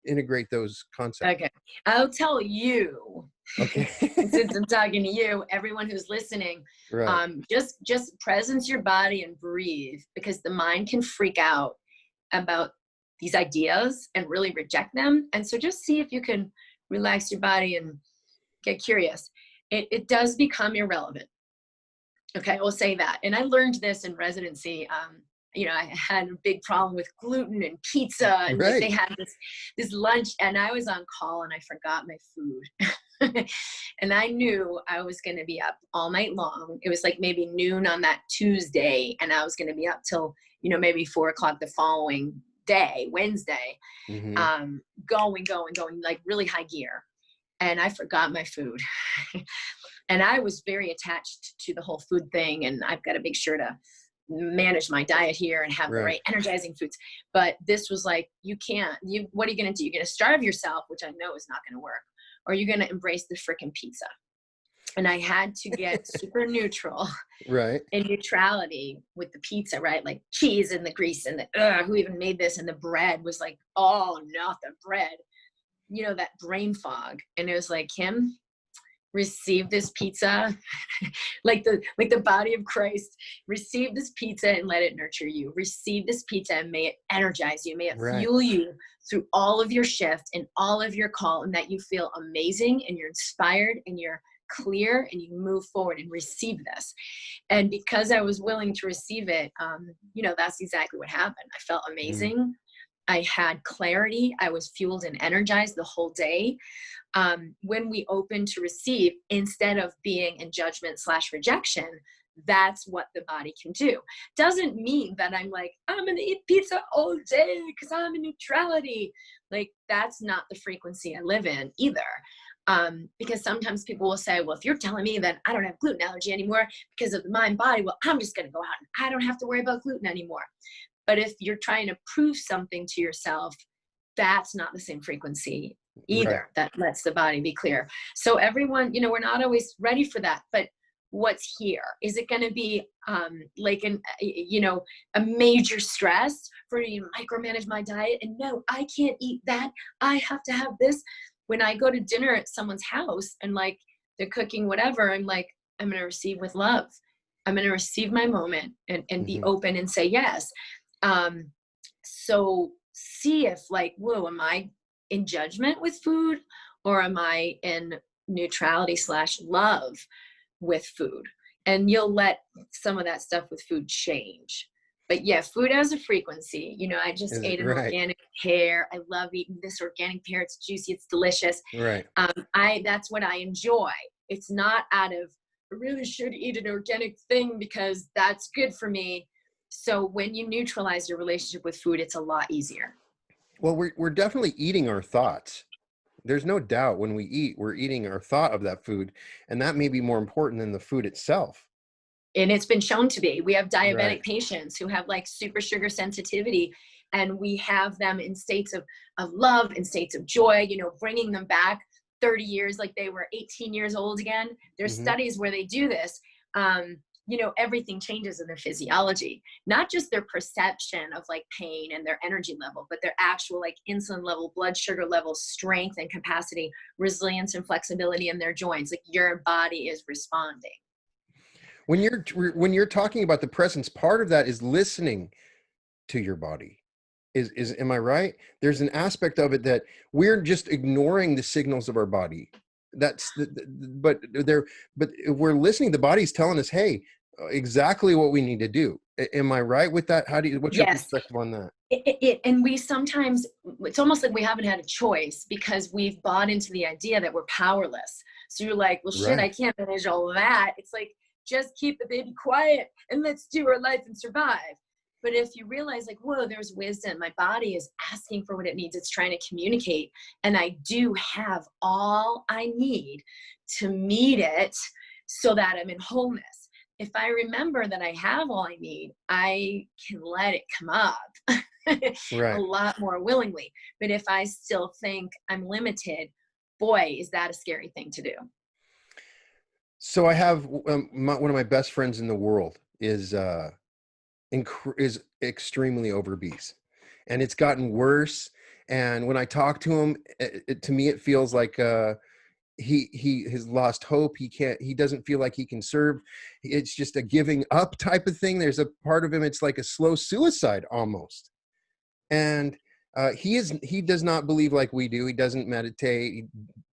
A: integrate those concepts.
B: Okay. I'll tell you,
A: Okay.
B: since I'm talking to you, everyone who's listening,
A: Right.
B: just presence your body and breathe, because the mind can freak out about these ideas and really reject them. And so just see if you can relax your body and get curious. It does become irrelevant. Okay, we'll say that. And I learned this in residency. You know, I had a big problem with gluten and pizza, and like they
A: Right.
B: had this lunch, and I was on call and I forgot my food. And I knew I was going to be up all night long. It was like maybe noon on that Tuesday, and I was going to be up till, you know, maybe 4 o'clock the following day, Wednesday,
A: Hmm.
B: going, like really high gear. And I forgot my food. And I was very attached to the whole food thing, and I've got to make sure to manage my diet here and have the
A: Right.
B: right energizing foods. But this was like, you can't, what are you going to do? You're going to starve yourself, which I know is not going to work, or you're going to embrace the freaking pizza. And I had to get super neutral
A: Right.
B: and neutrality with the pizza, right? Like cheese and the grease and the, who even made this? And the bread was like, oh, not the bread, you know, that brain fog. And it was like, Kim, receive this pizza. Like the body of Christ, receive this pizza and let it nurture you. Receive this pizza and may it energize you, may it
A: Right.
B: fuel you through all of your shift and all of your call, and that you feel amazing and you're inspired and you're clear and you move forward and receive this. And because I was willing to receive it, you know, that's exactly what happened. I felt
A: Mm.
B: amazing. I had clarity. I was fueled and energized the whole day. When we open to receive instead of being in judgment/rejection, that's what the body can do. Doesn't mean that I'm like, I'm going to eat pizza all day because I'm in neutrality. Like, that's not the frequency I live in either. Because sometimes people will say, well, if you're telling me that I don't have gluten allergy anymore because of the mind body, well, I'm just going to go out and I don't have to worry about gluten anymore. But if you're trying to prove something to yourself, that's not the same frequency
A: Right.
B: either. That lets the body be clear. So everyone, you know, we're not always ready for that, but what's here? Is it going to be like you know, a major stress for me to micromanage my diet? And no, I can't eat that. I have to have this. When I go to dinner at someone's house and like they're cooking whatever, I'm like, I'm going to receive with love. I'm going to receive my moment and be
A: Hmm.
B: open and say yes. Um, so see if like, whoa, am I in judgment with food, or am I in neutrality/love with food? And you'll let some of that stuff with food change. But yeah, food has a frequency. You know, I just
A: Is it
B: ate an
A: right?
B: organic pear. I love eating this organic pear. It's juicy. It's delicious.
A: Right.
B: That's what I enjoy. It's not out of, I really should eat an organic thing because that's good for me. So when you neutralize your relationship with food, it's a lot easier.
A: Well, we're definitely eating our thoughts. There's no doubt when we eat, we're eating our thought of that food, and that may be more important than the food itself.
B: And it's been shown to be. We have
A: Right.
B: diabetic patients who have like super sugar sensitivity, and we have them in states of love, in states of joy, you know, bringing them back 30 years like they were 18 years old again. There's
A: Hmm.
B: studies where they do this. You know, everything changes in their physiology, not just their perception of like pain and their energy level, but their actual like insulin level, blood sugar level, strength and capacity, resilience and flexibility in their joints. Like your body is responding.
A: When you're talking about the presence, part of that is listening to your body. Is am I right? There's an aspect of it that we're just ignoring the signals of our body. That's but there, but if we're listening, the body's telling us, hey, exactly what we need to do. Am I right with that? What's your
B: Yes.
A: perspective on that?
B: And we sometimes, it's almost like we haven't had a choice because we've bought into the idea that we're powerless. So you're like, well, shit, I
A: Right.
B: can't manage all of that. It's like, just keep the baby quiet and let's do our life and survive. But if you realize, like, whoa, there's wisdom, my body is asking for what it needs, it's trying to communicate, and I do have all I need to meet it so that I'm in wholeness. If I remember that I have all I need, I can let it come up a
A: Right.
B: lot more willingly. But if I still think I'm limited, boy, is that a scary thing to do.
A: So I have one of my best friends in the world is extremely obese, and it's gotten worse. And when I talk to him, to me, it feels like he has lost hope. He doesn't feel like he can serve. It's just a giving up type of thing. There's a part of him, it's like a slow suicide almost. And he does not believe like we do. He doesn't meditate. He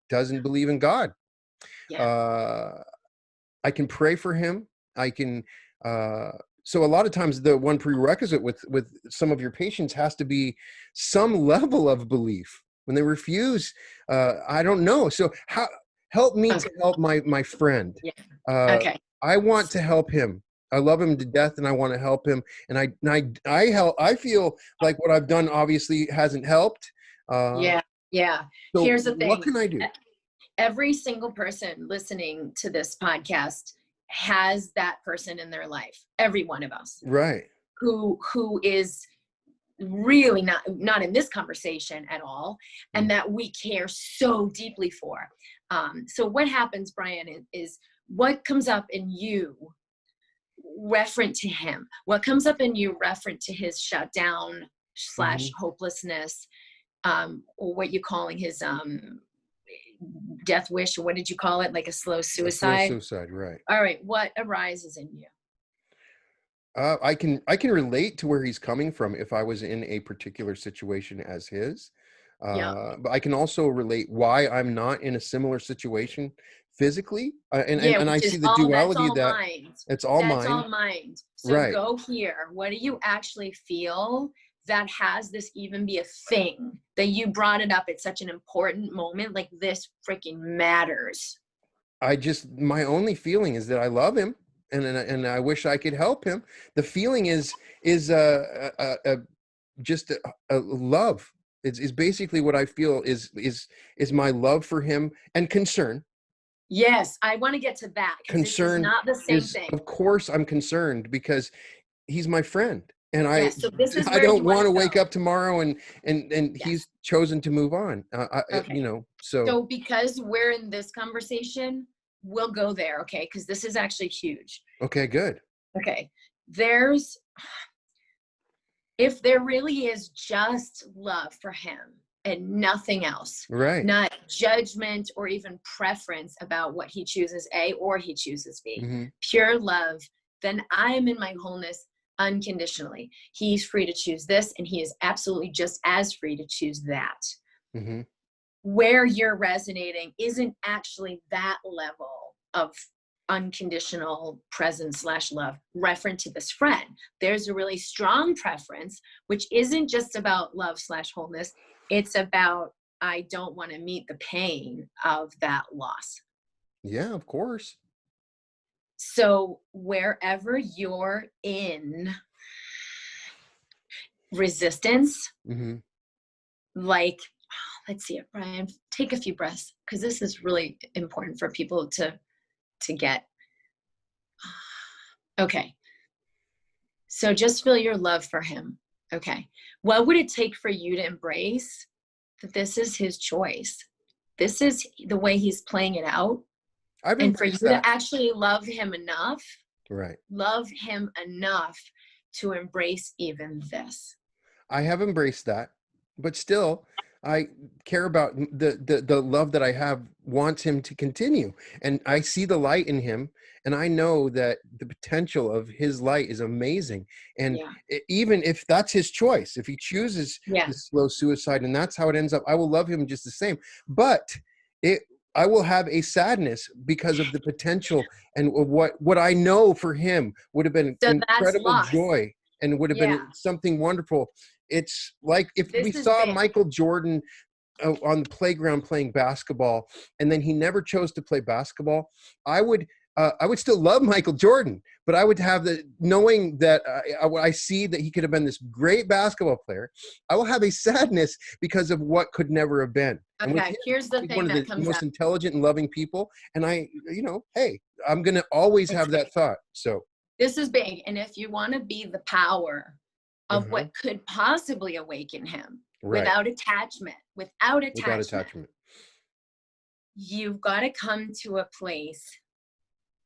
A: doesn't believe in God.
B: Yeah.
A: uh I can pray for him. I can uh so a lot of times the one prerequisite with some of your patients has to be some level of belief. When they refuse, I don't know. So how help me
B: Okay.
A: to help my friend.
B: Yeah.
A: Uh
B: Okay.
A: I want to help him. I love him to death and I want to help him. And I feel like what I've done obviously hasn't helped. Uh
B: Yeah. Yeah.
A: so
B: Here's the
A: what
B: thing.
A: can I do?
B: Every single person listening to this podcast has that person in their life. Every one of us
A: Right.
B: who is really not in this conversation at all, and
A: Mm.
B: that we care so deeply for. So what happens, Brian, is what comes up in you referent to him, what comes up in you referent to his shutdown slash
A: Mhm.
B: hopelessness, or what you're calling his death wish, or what did you call it, like a slow
A: A slow
B: suicide.
A: suicide, right.
B: All right, what arises in you?
A: I can relate to where he's coming from if I was in a particular situation as his.
B: Yeah.
A: But I can also relate why I'm not in a similar situation physically.
B: Yeah,
A: And I
B: which
A: see
B: is
A: the
B: all, that's
A: duality of
B: all
A: that.
B: mind.
A: It's all
B: That's
A: mind.
B: all mind. So
A: Right.
B: go here. What do you actually feel that has this even be a thing that you brought it up at such an important moment? Like this freaking matters.
A: My only feeling is that I love him and I wish I could help him. The feeling is just a love. It's basically what I feel is my love for him and concern.
B: Yes, I want to get to that because this is
A: Concern
B: not the same
A: is,
B: thing.
A: of course, I'm concerned because he's my friend, and
B: Yes, so this is
A: I
B: where
A: don't
B: you want
A: want
B: to
A: to wake
B: go.
A: up tomorrow and he's
B: Yes.
A: chosen to move on.
B: Okay.
A: So
B: So because we're in this conversation, we'll go there, okay? Because this is actually huge.
A: okay, good.
B: Okay. There's, if there really is just love for him and nothing else,
A: Right.
B: not judgment or even preference about what he chooses A or he chooses B,
A: Hmm.
B: pure love, then I am in my wholeness unconditionally. He's free to choose this, and he is absolutely just as free to choose that.
A: Hmm.
B: Where you're resonating isn't actually that level of unconditional presence slash love referent to this friend. There's a really strong preference, which isn't just about love slash wholeness. It's about, I don't want to meet the pain of that loss.
A: Yeah, of course.
B: So wherever you're in resistance,
A: Mm-hmm.
B: like, let's see it, Brian, take a few breaths, because this is really important for people to get. Okay. So just feel your love for him. Okay. What would it take for you to embrace that this is his choice? This is the way he's playing it out.
A: I've
B: And for you
A: embraced
B: to
A: that.
B: actually love him enough
A: Right.
B: to embrace even this.
A: I have embraced that, but still, I care about the love that I have wants him to continue, and I see the light in him, and I know that the potential of his light is amazing. And
B: Yeah.
A: even if that's his choice, if he chooses
B: Yeah.
A: the slow suicide, and that's how it ends up, I will love him just the same. But it. I will have a sadness because of the potential and what I know for him would have been
B: So that's
A: incredible
B: loss.
A: joy and would have
B: Yeah.
A: been something wonderful. It's like if
B: This
A: we
B: is
A: saw
B: big.
A: Michael Jordan on the playground playing basketball, and then he never chose to play basketball, I would still love Michael Jordan, but I would have the knowing that I see that he could have been this great basketball player. I will have a sadness because of what could never have been. And with him,
B: Okay. Here's the
A: he's one
B: thing
A: of
B: that
A: the
B: comes
A: most
B: up.
A: intelligent and loving people. And hey, I'm going to always
B: It's
A: have that
B: big.
A: thought. So,
B: This is big. And if you want to be the power of
A: uh-huh,
B: what could possibly awaken him
A: right,
B: without
A: without
B: attachment,
A: attachment.
B: you've got to come to a place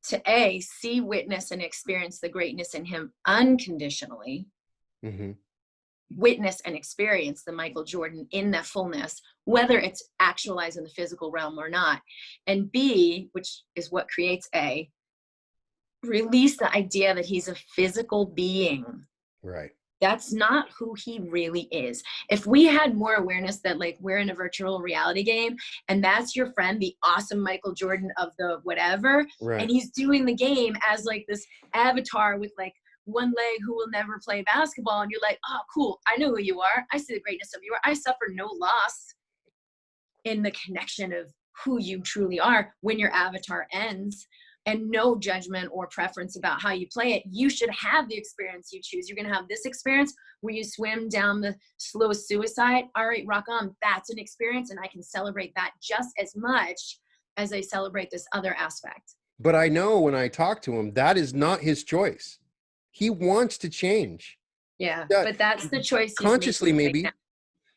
B: to see, witness, and experience the greatness in him unconditionally,
A: Mm-hmm.
B: witness and experience the Michael Jordan in that fullness, whether it's actualized in the physical realm or not. And B, which is what creates A, release the idea that he's a physical being.
A: Right.
B: That's not who he really is. If we had more awareness that like we're in a virtual reality game and that's your friend, the awesome Michael Jordan of the whatever,
A: Right.
B: and he's doing the game as like this avatar with like one leg who will never play basketball, and you're like, oh, cool, I know who you are. I see the greatness of you. I suffer no loss in the connection of who you truly are when your avatar ends, and no judgment or preference about how you play it. You should have the experience you choose. You're going to have this experience where you swim down the slow suicide. All right, rock on. That's an experience, and I can celebrate that just as much as I celebrate this other aspect.
A: But I know when I talk to him, that is not his choice. He wants to change.
B: Yeah,
A: That
B: but that's the choice he's
A: consciously,
B: making right now.
A: maybe.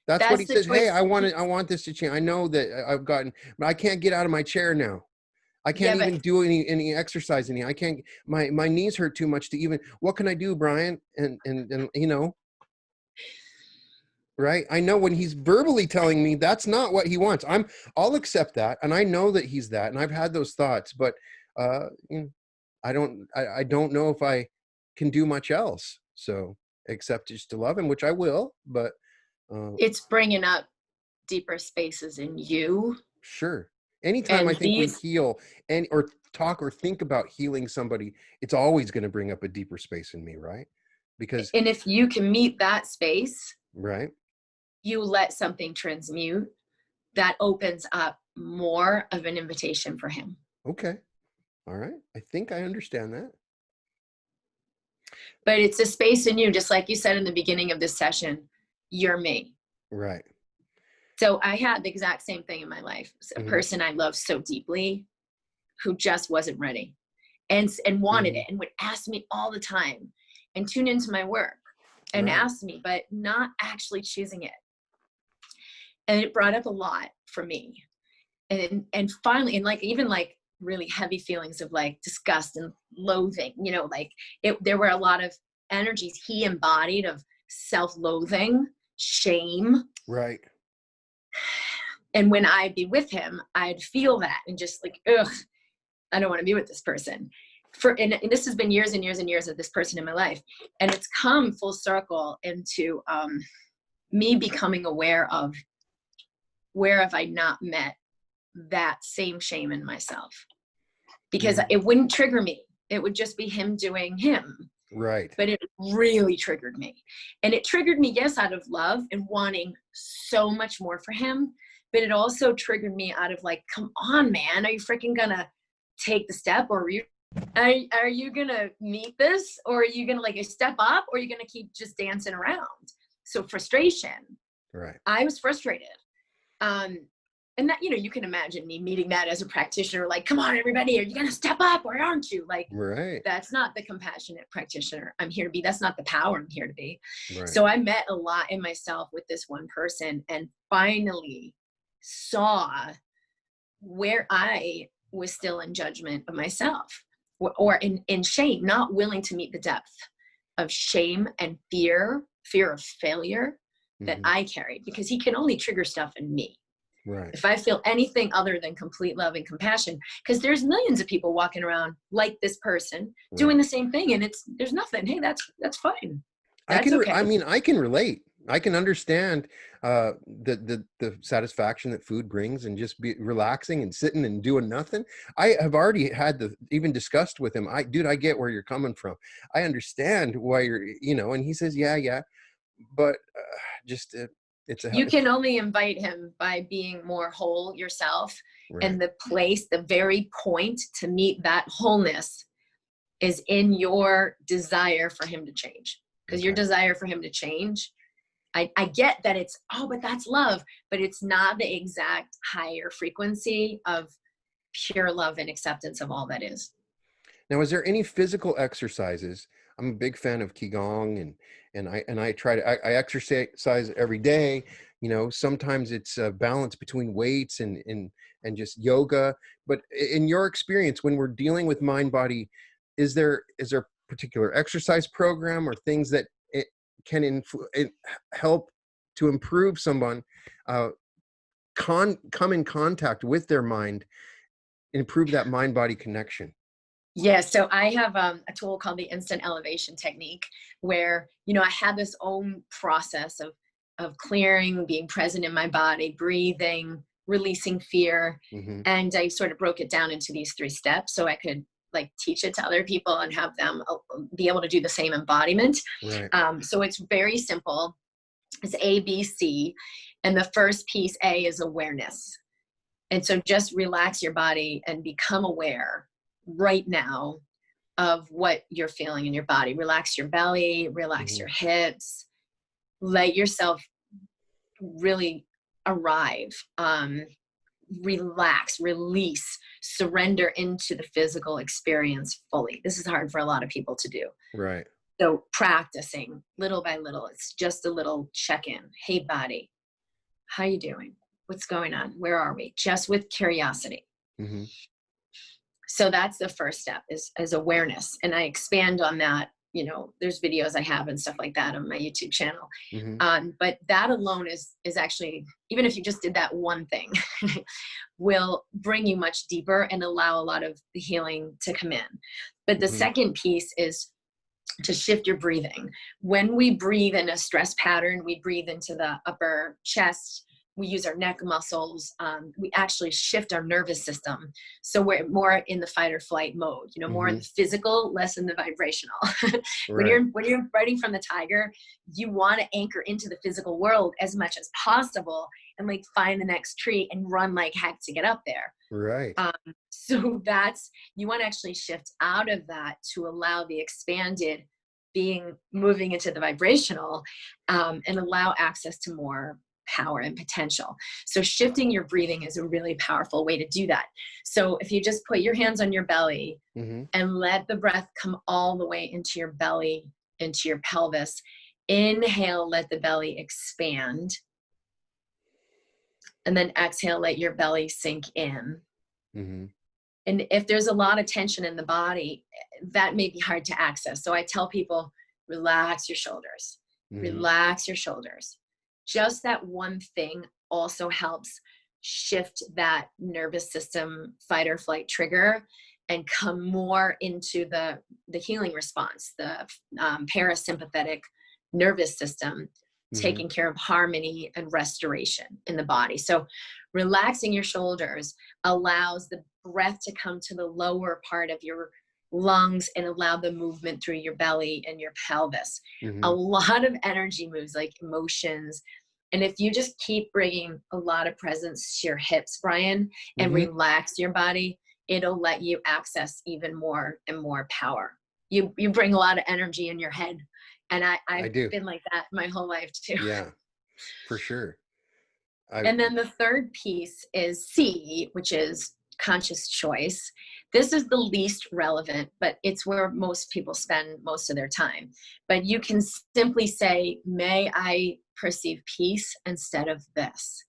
A: That's what he
B: That's the
A: says. Hey,
B: choice.
A: I want this to change. I know that I've gotten, but I can't get out of my chair now. I
B: Yeah,
A: can't
B: but
A: even do any exercise I can't, my knees hurt too much to even, what can I do, Brian? And right. I know when he's verbally telling me that's not what he wants. I'll accept that. And I know that he's that. And I've had those thoughts, but, I don't know if I can do much else. So except just to love him, which I will, but,
B: it's bringing up deeper spaces in you.
A: sure. Anytime I
B: And
A: think we
B: these,
A: heal or talk or think about healing somebody, it's always going to bring up a deeper space in me, right? Because,
B: and if you can meet that space,
A: right.
B: you let something transmute, that opens up more of an invitation for him.
A: Okay. All right. I think I understand that.
B: But it's a space in you, just like you said in the beginning of this session, you're me.
A: Right.
B: So I had the exact same thing in my life. A
A: Mm-hmm.
B: person I love so deeply who just wasn't ready and wanted
A: Mm-hmm.
B: it and would ask me all the time and tune into my work and
A: Right.
B: ask me, but not actually choosing it. And it brought up a lot for me. And finally, and like even like really heavy feelings of like disgust and loathing, like there were a lot of energies he embodied of self-loathing, shame.
A: Right.
B: And when I'd be with him, I'd feel that and just like, ugh, I don't want to be with this person. And this has been years and years and years of this person in my life. And it's come full circle into me becoming aware of where have I not met that same shame in myself, because
A: Mm-hmm.
B: it wouldn't trigger me. It would just be him doing him.
A: Right.
B: But it really triggered me. And it triggered me, yes, out of love and wanting so much more for him. But it also triggered me out of like, come on, man, are you freaking gonna take the step, or are you gonna meet this, or are you gonna like step up, or are you gonna keep just dancing around? So frustration,
A: Right.
B: I was frustrated. Um, and that, you can imagine me meeting that as a practitioner, like, come on, everybody, are you going to step up or aren't you? Like,
A: Right.
B: that's not the compassionate practitioner I'm here to be. That's not the power I'm here to be.
A: Right.
B: So I met a lot in myself with this one person and finally saw where I was still in judgment of myself or in shame, not willing to meet the depth of shame and fear of failure that
A: Hmm.
B: I carried, because he can only trigger stuff in me.
A: Right.
B: If I feel anything other than complete love and compassion, because there's millions of people walking around like this person doing
A: Right.
B: the same thing, and there's nothing. Hey, that's fine.
A: I
B: That's
A: can, I
B: okay.
A: mean, I can relate. I can understand the satisfaction that food brings, and just be relaxing and sitting and doing nothing. I have already had even discussed with him. Dude, I get where you're coming from. I understand why and he says, yeah, yeah, but just
B: You can only invite him by being more whole yourself.
A: right.
B: And the very point to meet that wholeness is in your desire for him to change. Because your
A: Okay.
B: desire for him to change, I get that it's, oh, but that's love, but it's not the exact higher frequency of pure love and acceptance of all that is.
A: Now, is there any physical exercises? I'm a big fan of qigong, and I try to I exercise every day. Sometimes it's a balance between weights and just yoga. But in your experience, when we're dealing with mind body, is there a particular exercise program or things that it can help to improve someone uh, come in contact with their mind, improve that mind body connection?
B: Yeah, so I have a tool called the instant elevation technique, where I had this own process of clearing, being present in my body, breathing, releasing fear,
A: Hmm.
B: and I sort of broke it down into these 3 steps so I could like teach it to other people and have them be able to do the same embodiment.
A: Right.
B: So it's very simple. It's A, B, C, and the first piece, A, is awareness. And so just relax your body and become aware right now of what you're feeling in your body. Relax your belly, relax
A: Hmm.
B: your hips, let yourself really arrive. Relax, release, surrender into the physical experience fully. This is hard for a lot of people to do.
A: Right.
B: So practicing little by little, it's just a little check-in. Hey, body, how you doing? What's going on? Where are we? Just with curiosity.
A: Hmm.
B: So that's the first step is awareness. And I expand on that. There's videos I have and stuff like that on my YouTube channel.
A: Hmm.
B: But that alone is actually, even if you just did that one thing, will bring you much deeper and allow a lot of the healing to come in. But the
A: Hmm.
B: second piece is to shift your breathing. When we breathe in a stress pattern, we breathe into the upper chest. We use our neck muscles. We actually shift our nervous system. So we're more in the fight or flight mode, more in
A: Hmm.
B: the physical, less in the vibrational. when
A: Right.
B: you're fighting from the tiger, you want to anchor into the physical world as much as possible and like find the next tree and run like heck to get up there.
A: Right.
B: So you want to actually shift out of that to allow the expanded moving into the vibrational, and allow access to more power and potential. So shifting your breathing is a really powerful way to do that. So if you just put your hands on your belly
A: Hmm.
B: and let the breath come all the way into your belly, into your pelvis, inhale, let the belly expand, and then exhale, let your belly sink in.
A: Hmm.
B: And if there's a lot of tension in the body, that may be hard to access. So I tell people, relax your shoulders,
A: Hmm.
B: relax your shoulders. Just that one thing also helps shift that nervous system fight or flight trigger and come more into the healing response, the parasympathetic nervous system,
A: Hmm.
B: taking care of harmony and restoration in the body. So relaxing your shoulders allows the breath to come to the lower part of your lungs and allow the movement through your belly and your pelvis. A
A: Hmm.
B: lot of energy moves, like emotions. And if you just keep bringing a lot of presence to your hips, Brian, and
A: Hmm.
B: relax your body, it'll let you access even more and more power. you bring a lot of energy in your head. And
A: I
B: I've
A: do.
B: been like that my whole life too.
A: Yeah, for sure. I
B: And then the third piece is C, which is conscious choice. This is the least relevant, but it's where most people spend most of their time. But you can simply say, may I perceive peace instead of this?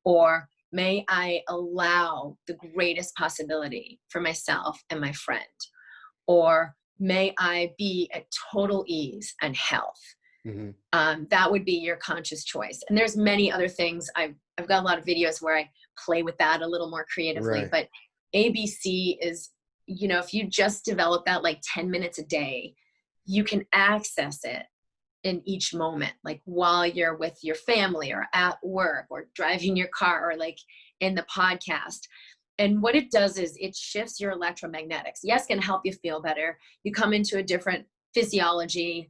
B: Or may I allow the greatest possibility for myself and my friend? Or may I be at total ease and health?
A: mhm,
B: That would be your conscious choice. And there's many other things. I've got a lot of videos where I play with that a little more creatively,
A: right.
B: but ABC is, if you just develop that like 10 minutes a day, you can access it in each moment, like while you're with your family or at work or driving your car or like in the podcast. And what it does is it shifts your electromagnetics. Yes, can help you feel better. You come into a different physiology,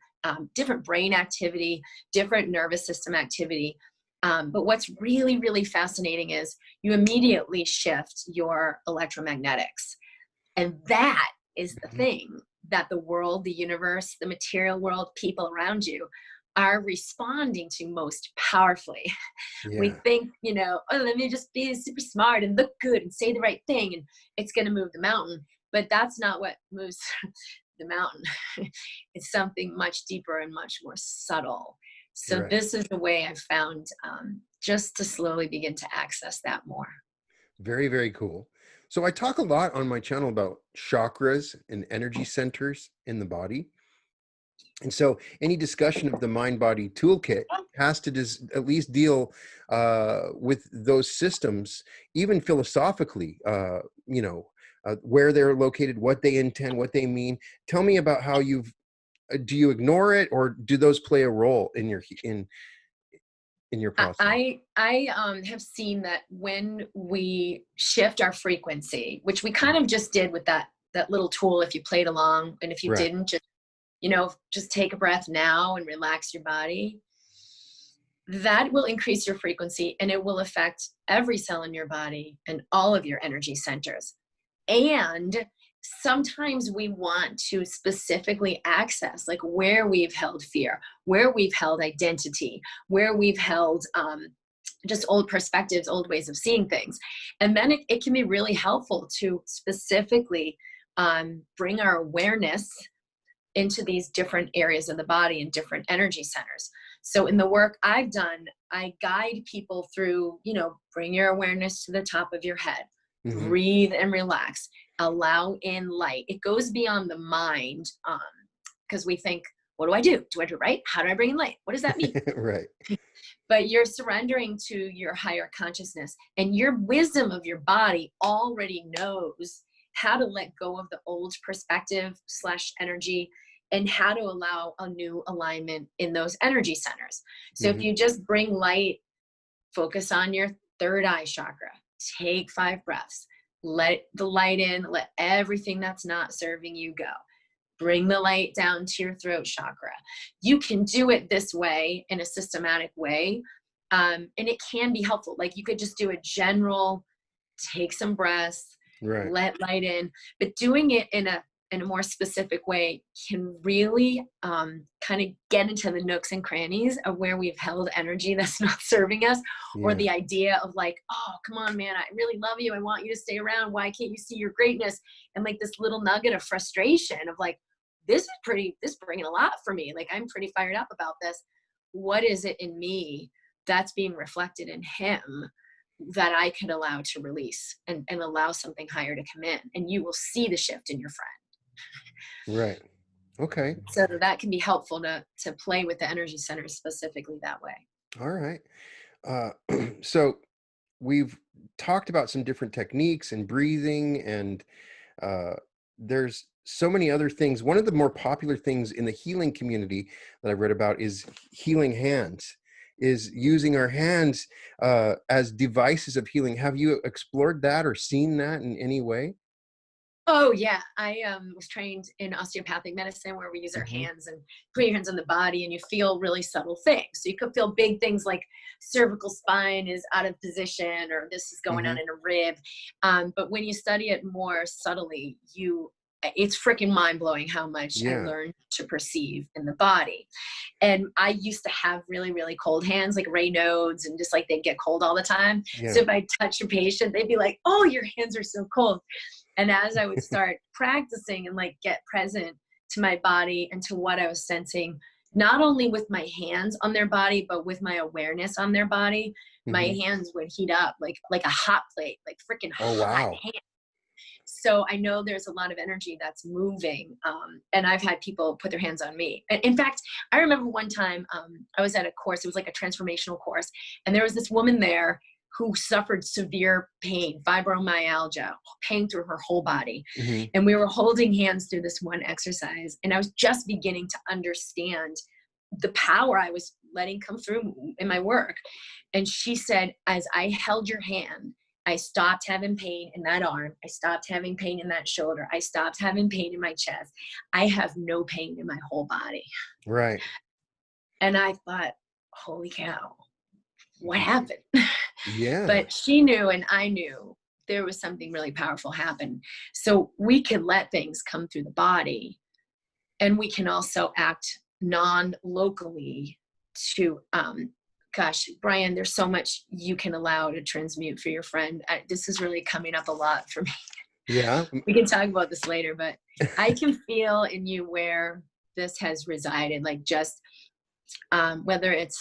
B: different brain activity, different nervous system activity. But what's really, really fascinating is you immediately shift your electromagnetics. And that is the
A: Mhm.
B: thing that the world, the universe, the material world, people around you are responding to most powerfully. We
A: Yeah,
B: think, oh, let me just be super smart and look good and say the right thing and it's going to move the mountain. But that's not what moves the mountain. It's something much deeper and much more subtle. So
A: right.
B: this is the way I've found, just to slowly begin to access that more.
A: Very, very cool. So I talk a lot on my channel about chakras and energy centers in the body. And so any discussion of the mind body toolkit has to at least deal with those systems, even philosophically, where they're located, what they intend, what they mean. Tell me about how do you ignore it, or do those play a role in your process?
B: I have seen that when we shift our frequency, which we kind of just did with that little tool, if you played along, and if you
A: Right.
B: didn't, just take a breath now and relax your body. That will increase your frequency and it will affect every cell in your body and all of your energy centers. And sometimes we want to specifically access like where we've held fear, where we've held identity, where we've held just old perspectives, old ways of seeing things. And then it can be really helpful to specifically bring our awareness into these different areas of the body and different energy centers. So in the work I've done, I guide people through, bring your awareness to the top of your head,
A: Hmm.
B: breathe and relax, allow in light. It goes beyond the mind, because we think, what do I do? Do I do right? How do I bring in light? What does that mean?
A: Right.
B: But you're surrendering to your higher consciousness, and your wisdom of your body already knows how to let go of the old perspective / energy and how to allow a new alignment in those energy centers. So if
A: Hmm.
B: you just bring light, focus on your third eye chakra, take 5 breaths, let the light in, let everything that's not serving you go. Bring the light down to your throat chakra. You can do it this way in a systematic way. And it can be helpful. Like you could just do a general, take some breaths,
A: Right.
B: let light in, but doing it in a more specific way can really kind of get into the nooks and crannies of where we've held energy that's not serving us, or
A: Yeah.
B: the idea of like, oh, come on, man, I really love you. I want you to stay around. Why can't you see your greatness? And like this little nugget of frustration of like, this is bringing a lot for me. Like I'm pretty fired up about this. What is it in me that's being reflected in him that I could allow to release and allow something higher to come in? And you will see the shift in your friend.
A: Right. Okay.
B: So that can be helpful to play with the energy centers specifically that way.
A: All right. Uh, so we've talked about some different techniques and breathing, and uh, there's so many other things. One of the more popular things in the healing community that I've read about is healing hands, is using our hands as devices of healing. Have you explored that or seen that in any way?
B: Oh yeah, I was trained in osteopathic medicine where we use our
A: Hmm.
B: hands and put your hands on the body and you feel really subtle things. So you could feel big things like cervical spine is out of position or this is going
A: Hmm.
B: on in a rib. But when you study it more subtly, you it's freaking mind blowing how much I
A: Yeah.
B: learned to perceive in the body. And I used to have really, really cold hands, like Raynaud's, and just like they'd get cold all the time. So
A: Yeah.
B: if I touch a patient, they'd be like, "Oh, your hands are so cold." And as I would start practicing and like get present to my body and to what I was sensing, not only with my hands on their body, but with my awareness on their body, my
A: Hmm.
B: hands would heat up like a hot plate, like freaking
A: Oh,
B: hot
A: wow.
B: hands. So I know there's a lot of energy that's moving. And I've had people put their hands on me. And in fact, I remember one time I was at a course, it was like a transformational course. And there was this woman there who suffered severe pain, fibromyalgia, pain through her whole body.
A: Hmm.
B: And we were holding hands through this one exercise. And I was just beginning to understand the power I was letting come through in my work. And she said, as I held your hand, I stopped having pain in that arm. I stopped having pain in that shoulder. I stopped having pain in my chest. I have no pain in my whole body.
A: Right.
B: And I thought, holy cow, what happened?
A: Yeah.
B: But she knew and I knew there was something really powerful happen. So we can let things come through the body, and we can also act non-locally to gosh, Brian, there's so much you can allow to transmute for your friend. This is really coming up a lot for me.
A: Yeah.
B: We can talk about this later, but I can feel in you where this has resided, like just whether it's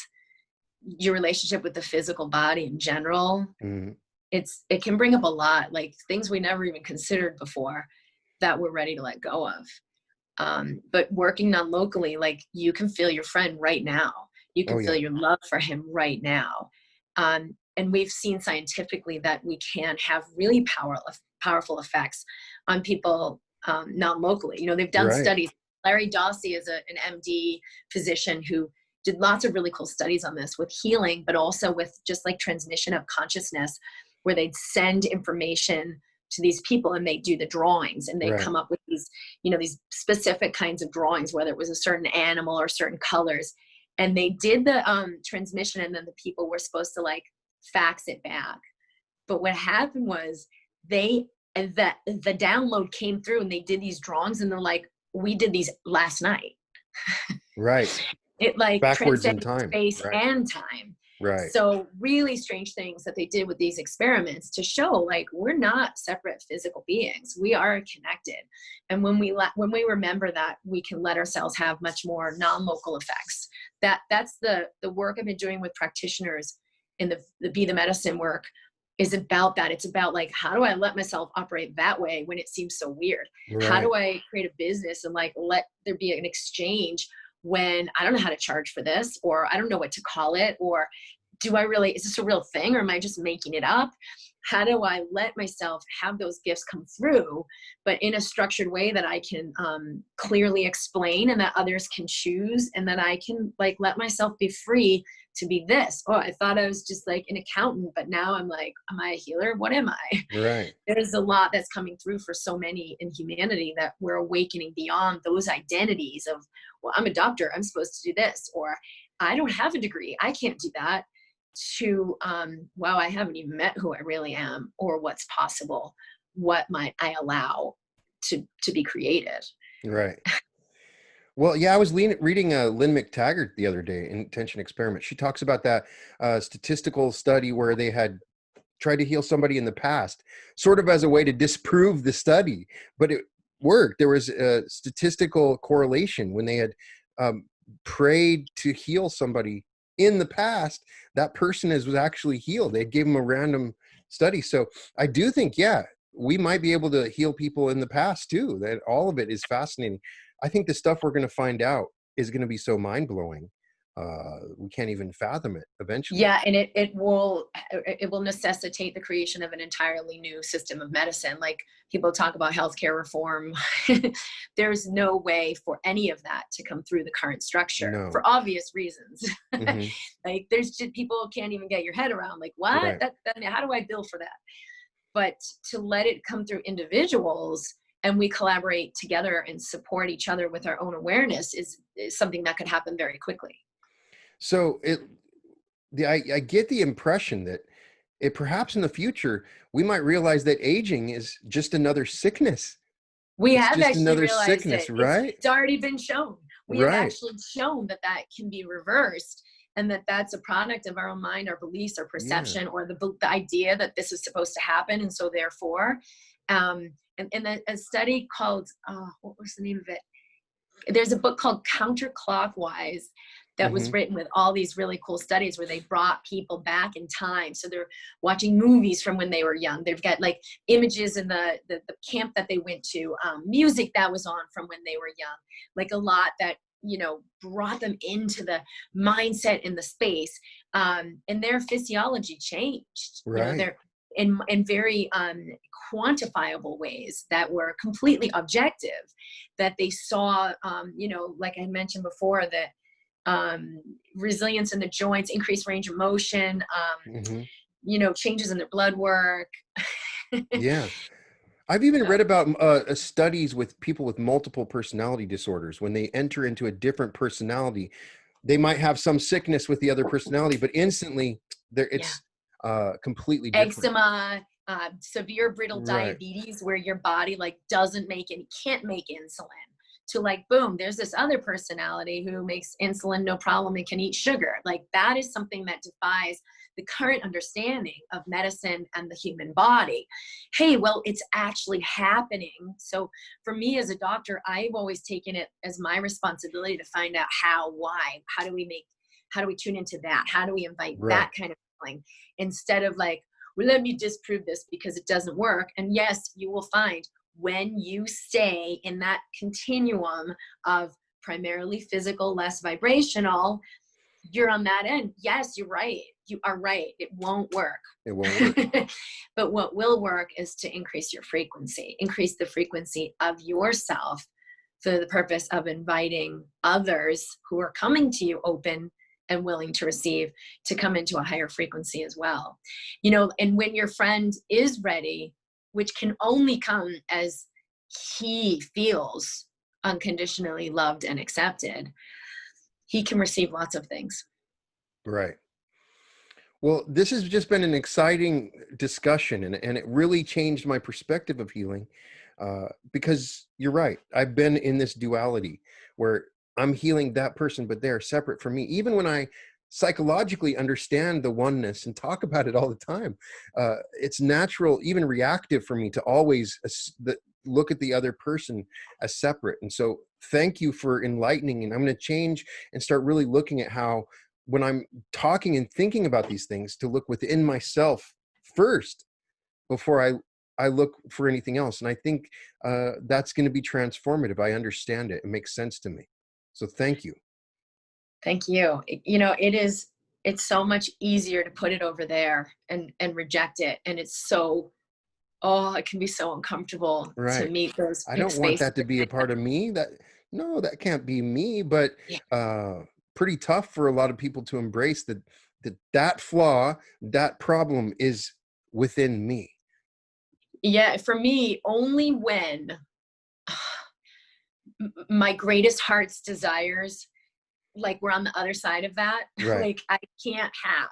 B: your relationship with the physical body in general,
A: Mhm.
B: it can bring up a lot, like things we never even considered before that we're ready to let go of. But working non-locally, like you can feel your friend right now. You
A: Oh,
B: can feel
A: yeah.
B: your love for him right now. And we've seen scientifically that we can have really powerful effects on people non-locally. You know, they've done
A: Right.
B: studies. Larry Dossey is an MD physician who did lots of really cool studies on this with healing, but also with just like transmission of consciousness, where they'd send information to these people and they do the drawings and they
A: Right.
B: come up with these, you know, these specific kinds of drawings, whether it was a certain animal or certain colors. And they did the transmission, and then the people were supposed to like fax it back. But what happened was they the download came through and they did these drawings and they're like, we did these last night.
A: Right.
B: It like
A: Backwards in
B: transcended
A: time.
B: space
A: Right.
B: and time.
A: Right.
B: So really strange things that they did with these experiments to show like we're not separate physical beings. We are connected. And when we remember that, we can let ourselves have much more non-local effects. That's the work I've been doing with practitioners in the Be the Medicine work is about that. It's about like, how do I let myself operate that way when it seems so weird? How
A: Right.
B: do I create a business and like let there be an exchange when I don't know how to charge for this, or I don't know what to call it, or is this a real thing, or am I just making it up? How do I let myself have those gifts come through, but in a structured way that I can clearly explain and that others can choose, and that I can like let myself be free to be this. Oh, I thought I was just like an accountant, but now I'm like, am I a healer? What am I?
A: Right.
B: There's a lot that's coming through for so many in humanity that we're awakening beyond those identities of, well, I'm a doctor, I'm supposed to do this, or I don't have a degree, I can't do that, to wow, I haven't even met who I really am or what's possible, what might I allow to be created.
A: Right. Well, yeah, I was reading Lynn McTaggart the other day, Intention Experiment. She talks about that statistical study where they had tried to heal somebody in the past, sort of as a way to disprove the study, but it worked. There was a statistical correlation when they had um, prayed to heal somebody in the past. That person was actually healed. They gave them a random study. So I do think, yeah, we might be able to heal people in the past too. That all of it is fascinating. I think the stuff we're going to find out is going to be so mind blowing. We can't even fathom it eventually.
B: Yeah, and it will necessitate the creation of an entirely new system of medicine. Like people talk about healthcare reform. There's no way for any of that to come through the current structure for
A: No.
B: obvious reasons.
A: Hmm.
B: Like there's just people can't even get your head around like, what?
A: Right.
B: That how do I bill for that? But to let it come through individuals and we collaborate together and support each other with our own awareness is something that could happen very quickly.
A: So I get the impression that it perhaps in the future we might realize that aging is just another sickness.
B: We
A: It's
B: have
A: just
B: actually
A: another
B: realized
A: sickness,
B: it.
A: right?
B: It's already been shown. We have
A: Right.
B: actually shown that that can be reversed, and that that's a product of our own mind, our beliefs, our
A: Yeah.
B: perception, or the idea that this is supposed to happen. And so therefore, and a study called, what was the name of it? There's a book called Counterclockwise that was
A: Hmm.
B: written with all these really cool studies where they brought people back in time. So they're watching movies from when they were young. They've got like images in the camp that they went to, music that was on from when they were young, like a lot that, brought them into the mindset in the space. And their physiology changed,
A: Right.
B: they're in very quantifiable ways that were completely objective, that they saw, like I mentioned before, that resilience in the joints, increased range of motion,
A: Hmm.
B: changes in their blood work.
A: Yeah. I've even
B: So,
A: read about studies with people with multiple personality disorders. When they enter into a different personality, they might have some sickness with the other personality, but instantly there
B: yeah.
A: it's completely different.
B: Eczema, severe brittle
A: Right.
B: diabetes, where your body like doesn't make and can't make insulin, to like, boom, there's this other personality who makes insulin no problem and can eat sugar. Like that is something that defies the current understanding of medicine and the human body. Hey, well, it's actually happening. So for me as a doctor, I've always taken it as my responsibility to find out how, why, how do we tune into that? How do we invite
A: Right.
B: that kind of feeling, instead of like, well, let me disprove this because it doesn't work. And yes, you will find when you stay in that continuum of primarily physical, less vibrational, you're on that end. Yes, you're right. You are right. It won't work.
A: It won't work.
B: But what will work is to increase your frequency, increase the frequency of yourself for the purpose of inviting others who are coming to you open and willing to receive, to come into a higher frequency as well. And when your friend is ready, which can only come as he feels unconditionally loved and accepted, he can receive lots of things.
A: Right. Well, this has just been an exciting discussion, and it really changed my perspective of healing, because you're right. I've been in this duality where I'm healing that person, but they're separate from me. Even when I psychologically understand the oneness and talk about it all the time, it's natural, even reactive for me to always look at the other person as separate. And so thank you for enlightening, and I'm going to change and start really looking at how, when I'm talking and thinking about these things, to look within myself first before I look for anything else. And I think that's going to be transformative. I understand it. It makes sense to me. So thank you.
B: Thank you. It's so much easier to put it over there and reject it. And it's so, oh, it can be so uncomfortable to
A: Right.
B: meet those
A: I
B: big
A: don't want
B: spaces.
A: that to be a part of me. No, that can't be me. But
B: Yeah.
A: uh, pretty tough for a lot of people to embrace that flaw, that problem is within me.
B: Yeah. For me, only when my greatest heart's desires, like we're on the other side of that,
A: Right.
B: like I can't have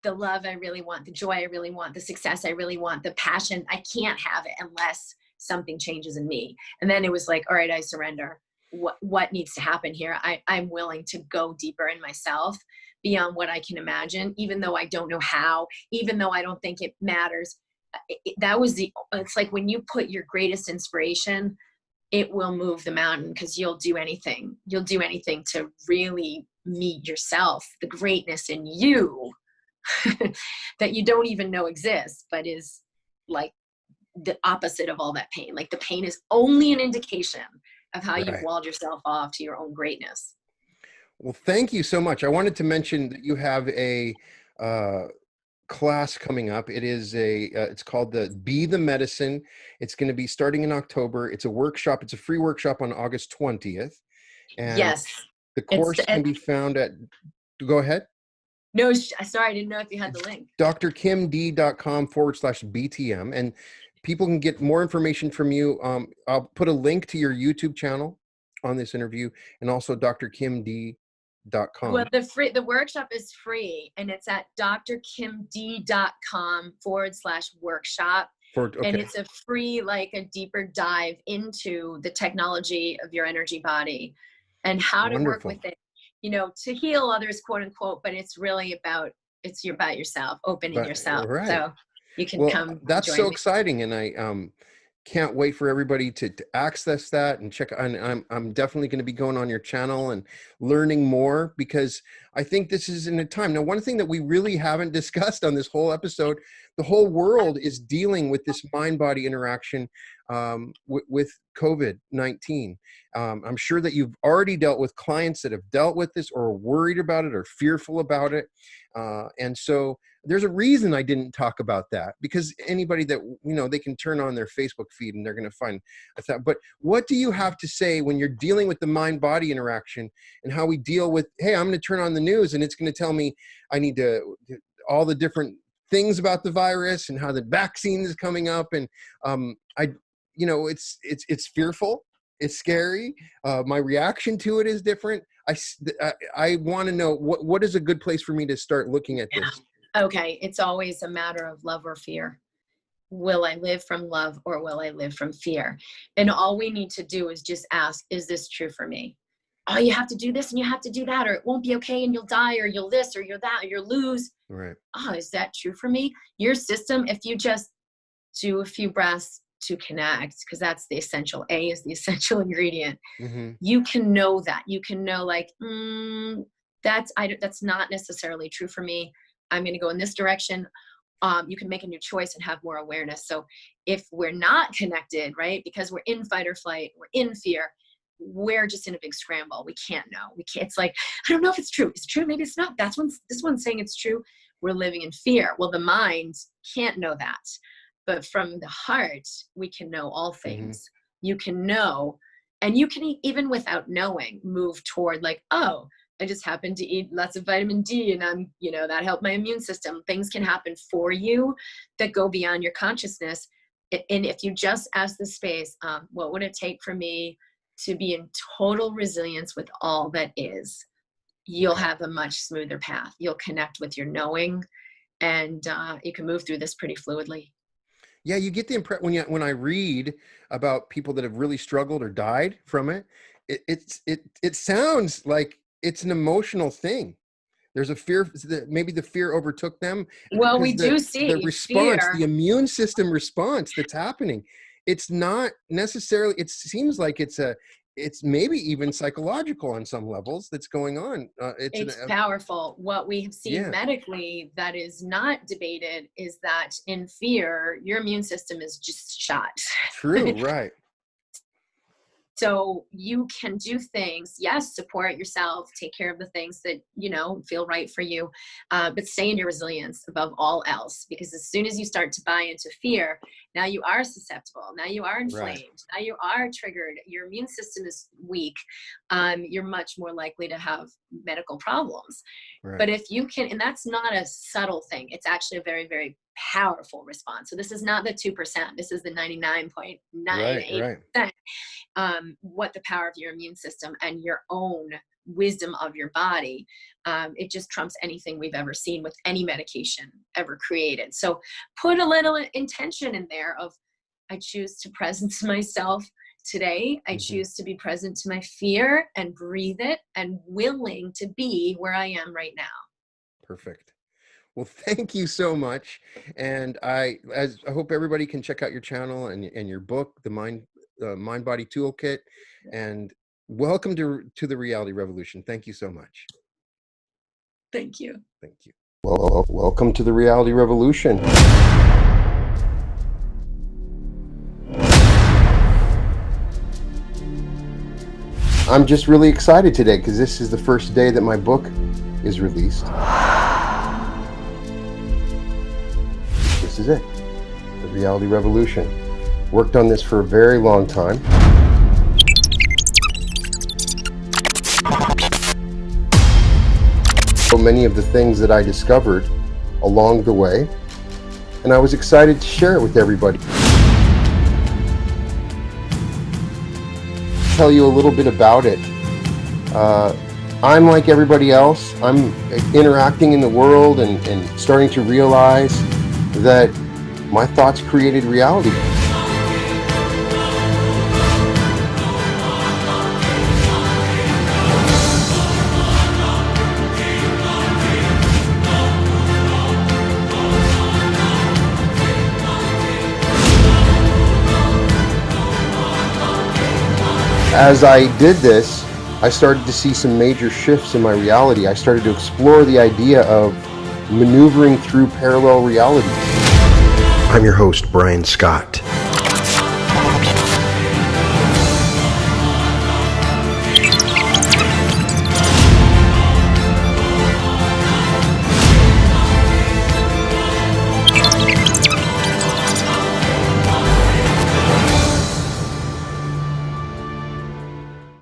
B: the love I really want, the joy I really want, the success I really want, the passion. I can't have it unless something changes in me. And then it was like, all right, I surrender. What needs to happen here? I'm willing to go deeper in myself beyond what I can imagine, even though I don't know how, even though I don't think it matters. It's like when you put your greatest inspiration, it will move the mountain, because you'll do anything. You'll do anything to really meet yourself, the greatness in you that you don't even know exists, but is like the opposite of all that pain. Like the pain is only an indication of how you've
A: Right.
B: walled yourself off to your own greatness.
A: Well, thank you so much. I wanted to mention that you have a uh, class coming up. It's called the Be the Medicine. It's going to be starting in October. It's a workshop. It's a free workshop on August 20th. And
B: Yes.
A: the
B: It's
A: course can be found at, go ahead,
B: no, sorry, I didn't know if you had the link.
A: drkimd.com/BTM. And people can get more information from you. I'll put a link to your YouTube channel on this interview, and also drkimd.com.
B: Well, the workshop is free, and it's at drkimd.com/workshop. And
A: Okay.
B: it's a free, like a deeper dive into the technology of your energy body and how to work
A: Wonderful.
B: with it, to heal others, quote unquote, but it's really about, you're about yourself, opening
A: But
B: yourself.
A: right.
B: So you can
A: Well,
B: come
A: that's so
B: join me.
A: exciting, and I can't wait for everybody to access that and check. And I'm definitely going to be going on your channel and learning more, because I think this is in a time now. One thing that we really haven't discussed on this whole episode, the whole world is dealing with this mind-body interaction with COVID-19. I'm sure that you've already dealt with clients that have dealt with this, or are worried about it, or fearful about it, and so there's a reason I didn't talk about that, because anybody that, they can turn on their Facebook feed and they're going to find that. But what do you have to say when you're dealing with the mind body interaction, and how we deal with, hey, I'm going to turn on the news and it's going to tell me I need to, all the different things about the virus and how the vaccine is coming up. And it's fearful. It's scary. My reaction to it is different. I want to know what is a good place for me to start looking at this.
B: Okay. It's always a matter of love or fear. Will I live from love or will I live from fear? And all we need to do is just ask, is this true for me? Oh, you have to do this and you have to do that, or it won't be okay and you'll die, or you'll this, or you're that, or you'll lose.
A: Right.
B: Oh, is that true for me? Your system, if you just do a few breaths to connect, because that's the essential, A is the essential ingredient.
A: Mm-hmm.
B: You can know that. You can know, like, that's not necessarily true for me. I'm going to go in this direction. You can make a new choice and have more awareness. So if we're not connected, right, because we're in fight or flight, we're in fear, we're just in a big scramble. We can't know. We can't. It's like, I don't know if it's true. It's true. Maybe it's not. This one's saying it's true. We're living in fear. Well, the mind can't know that. But from the heart, we can know all things. Mm-hmm. You can know, and you can even without knowing, move toward, like, oh, I just happened to eat lots of vitamin D and I'm, that helped my immune system. Things can happen for you that go beyond your consciousness. And if you just ask the space, what would it take for me to be in total resilience with all that is, you'll have a much smoother path. You'll connect with your knowing, and you can move through this pretty fluidly.
A: Yeah, you get the impression when I read about people that have really struggled or died from it, it sounds like it's an emotional thing. There's a fear that maybe the fear overtook them.
B: Well, we do
A: the
B: see
A: response,
B: fear.
A: the immune system response that's happening. It's not necessarily, it seems like it's maybe even psychological on some levels that's going on.
B: It's powerful. What we have seen medically that is not debated is that in fear, your immune system is just shot.
A: True, right.
B: So you can do things, yes, support yourself, take care of the things that, feel right for you, but stay in your resilience above all else, because as soon as you start to buy into fear, now you are susceptible, now you are inflamed, now you are triggered, your immune system is weak, you're much more likely to have medical problems. Right. But if you can, and that's not a subtle thing, it's actually a very, very powerful response. So this is not the 2%, this is the 99.98%. Right. What the power of your immune system and your own wisdom of your body, it just trumps anything we've ever seen with any medication ever created. So put a little intention in there of, I choose to presence myself today. I choose to be present to my fear and breathe it and willing to be where I am right now.
A: Perfect. Well, thank you so much. And I hope everybody can check out your channel and your book, The Mind Body Toolkit, and welcome to the Reality Revolution. Thank you so much.
B: Thank you.
A: Thank you. Well, welcome to the Reality Revolution. I'm just really excited today because this is the first day that my book is released. This is it, the Reality Revolution. Worked on this for a very long time. So many of the things that I discovered along the way, and I was excited to share it with everybody. Tell you a little bit about it. I'm like everybody else. I'm interacting in the world and starting to realize that My thoughts created reality. As I did this, I started to see some major shifts in my reality. I started to explore the idea of maneuvering through parallel realities. I'm your host, Brian Scott.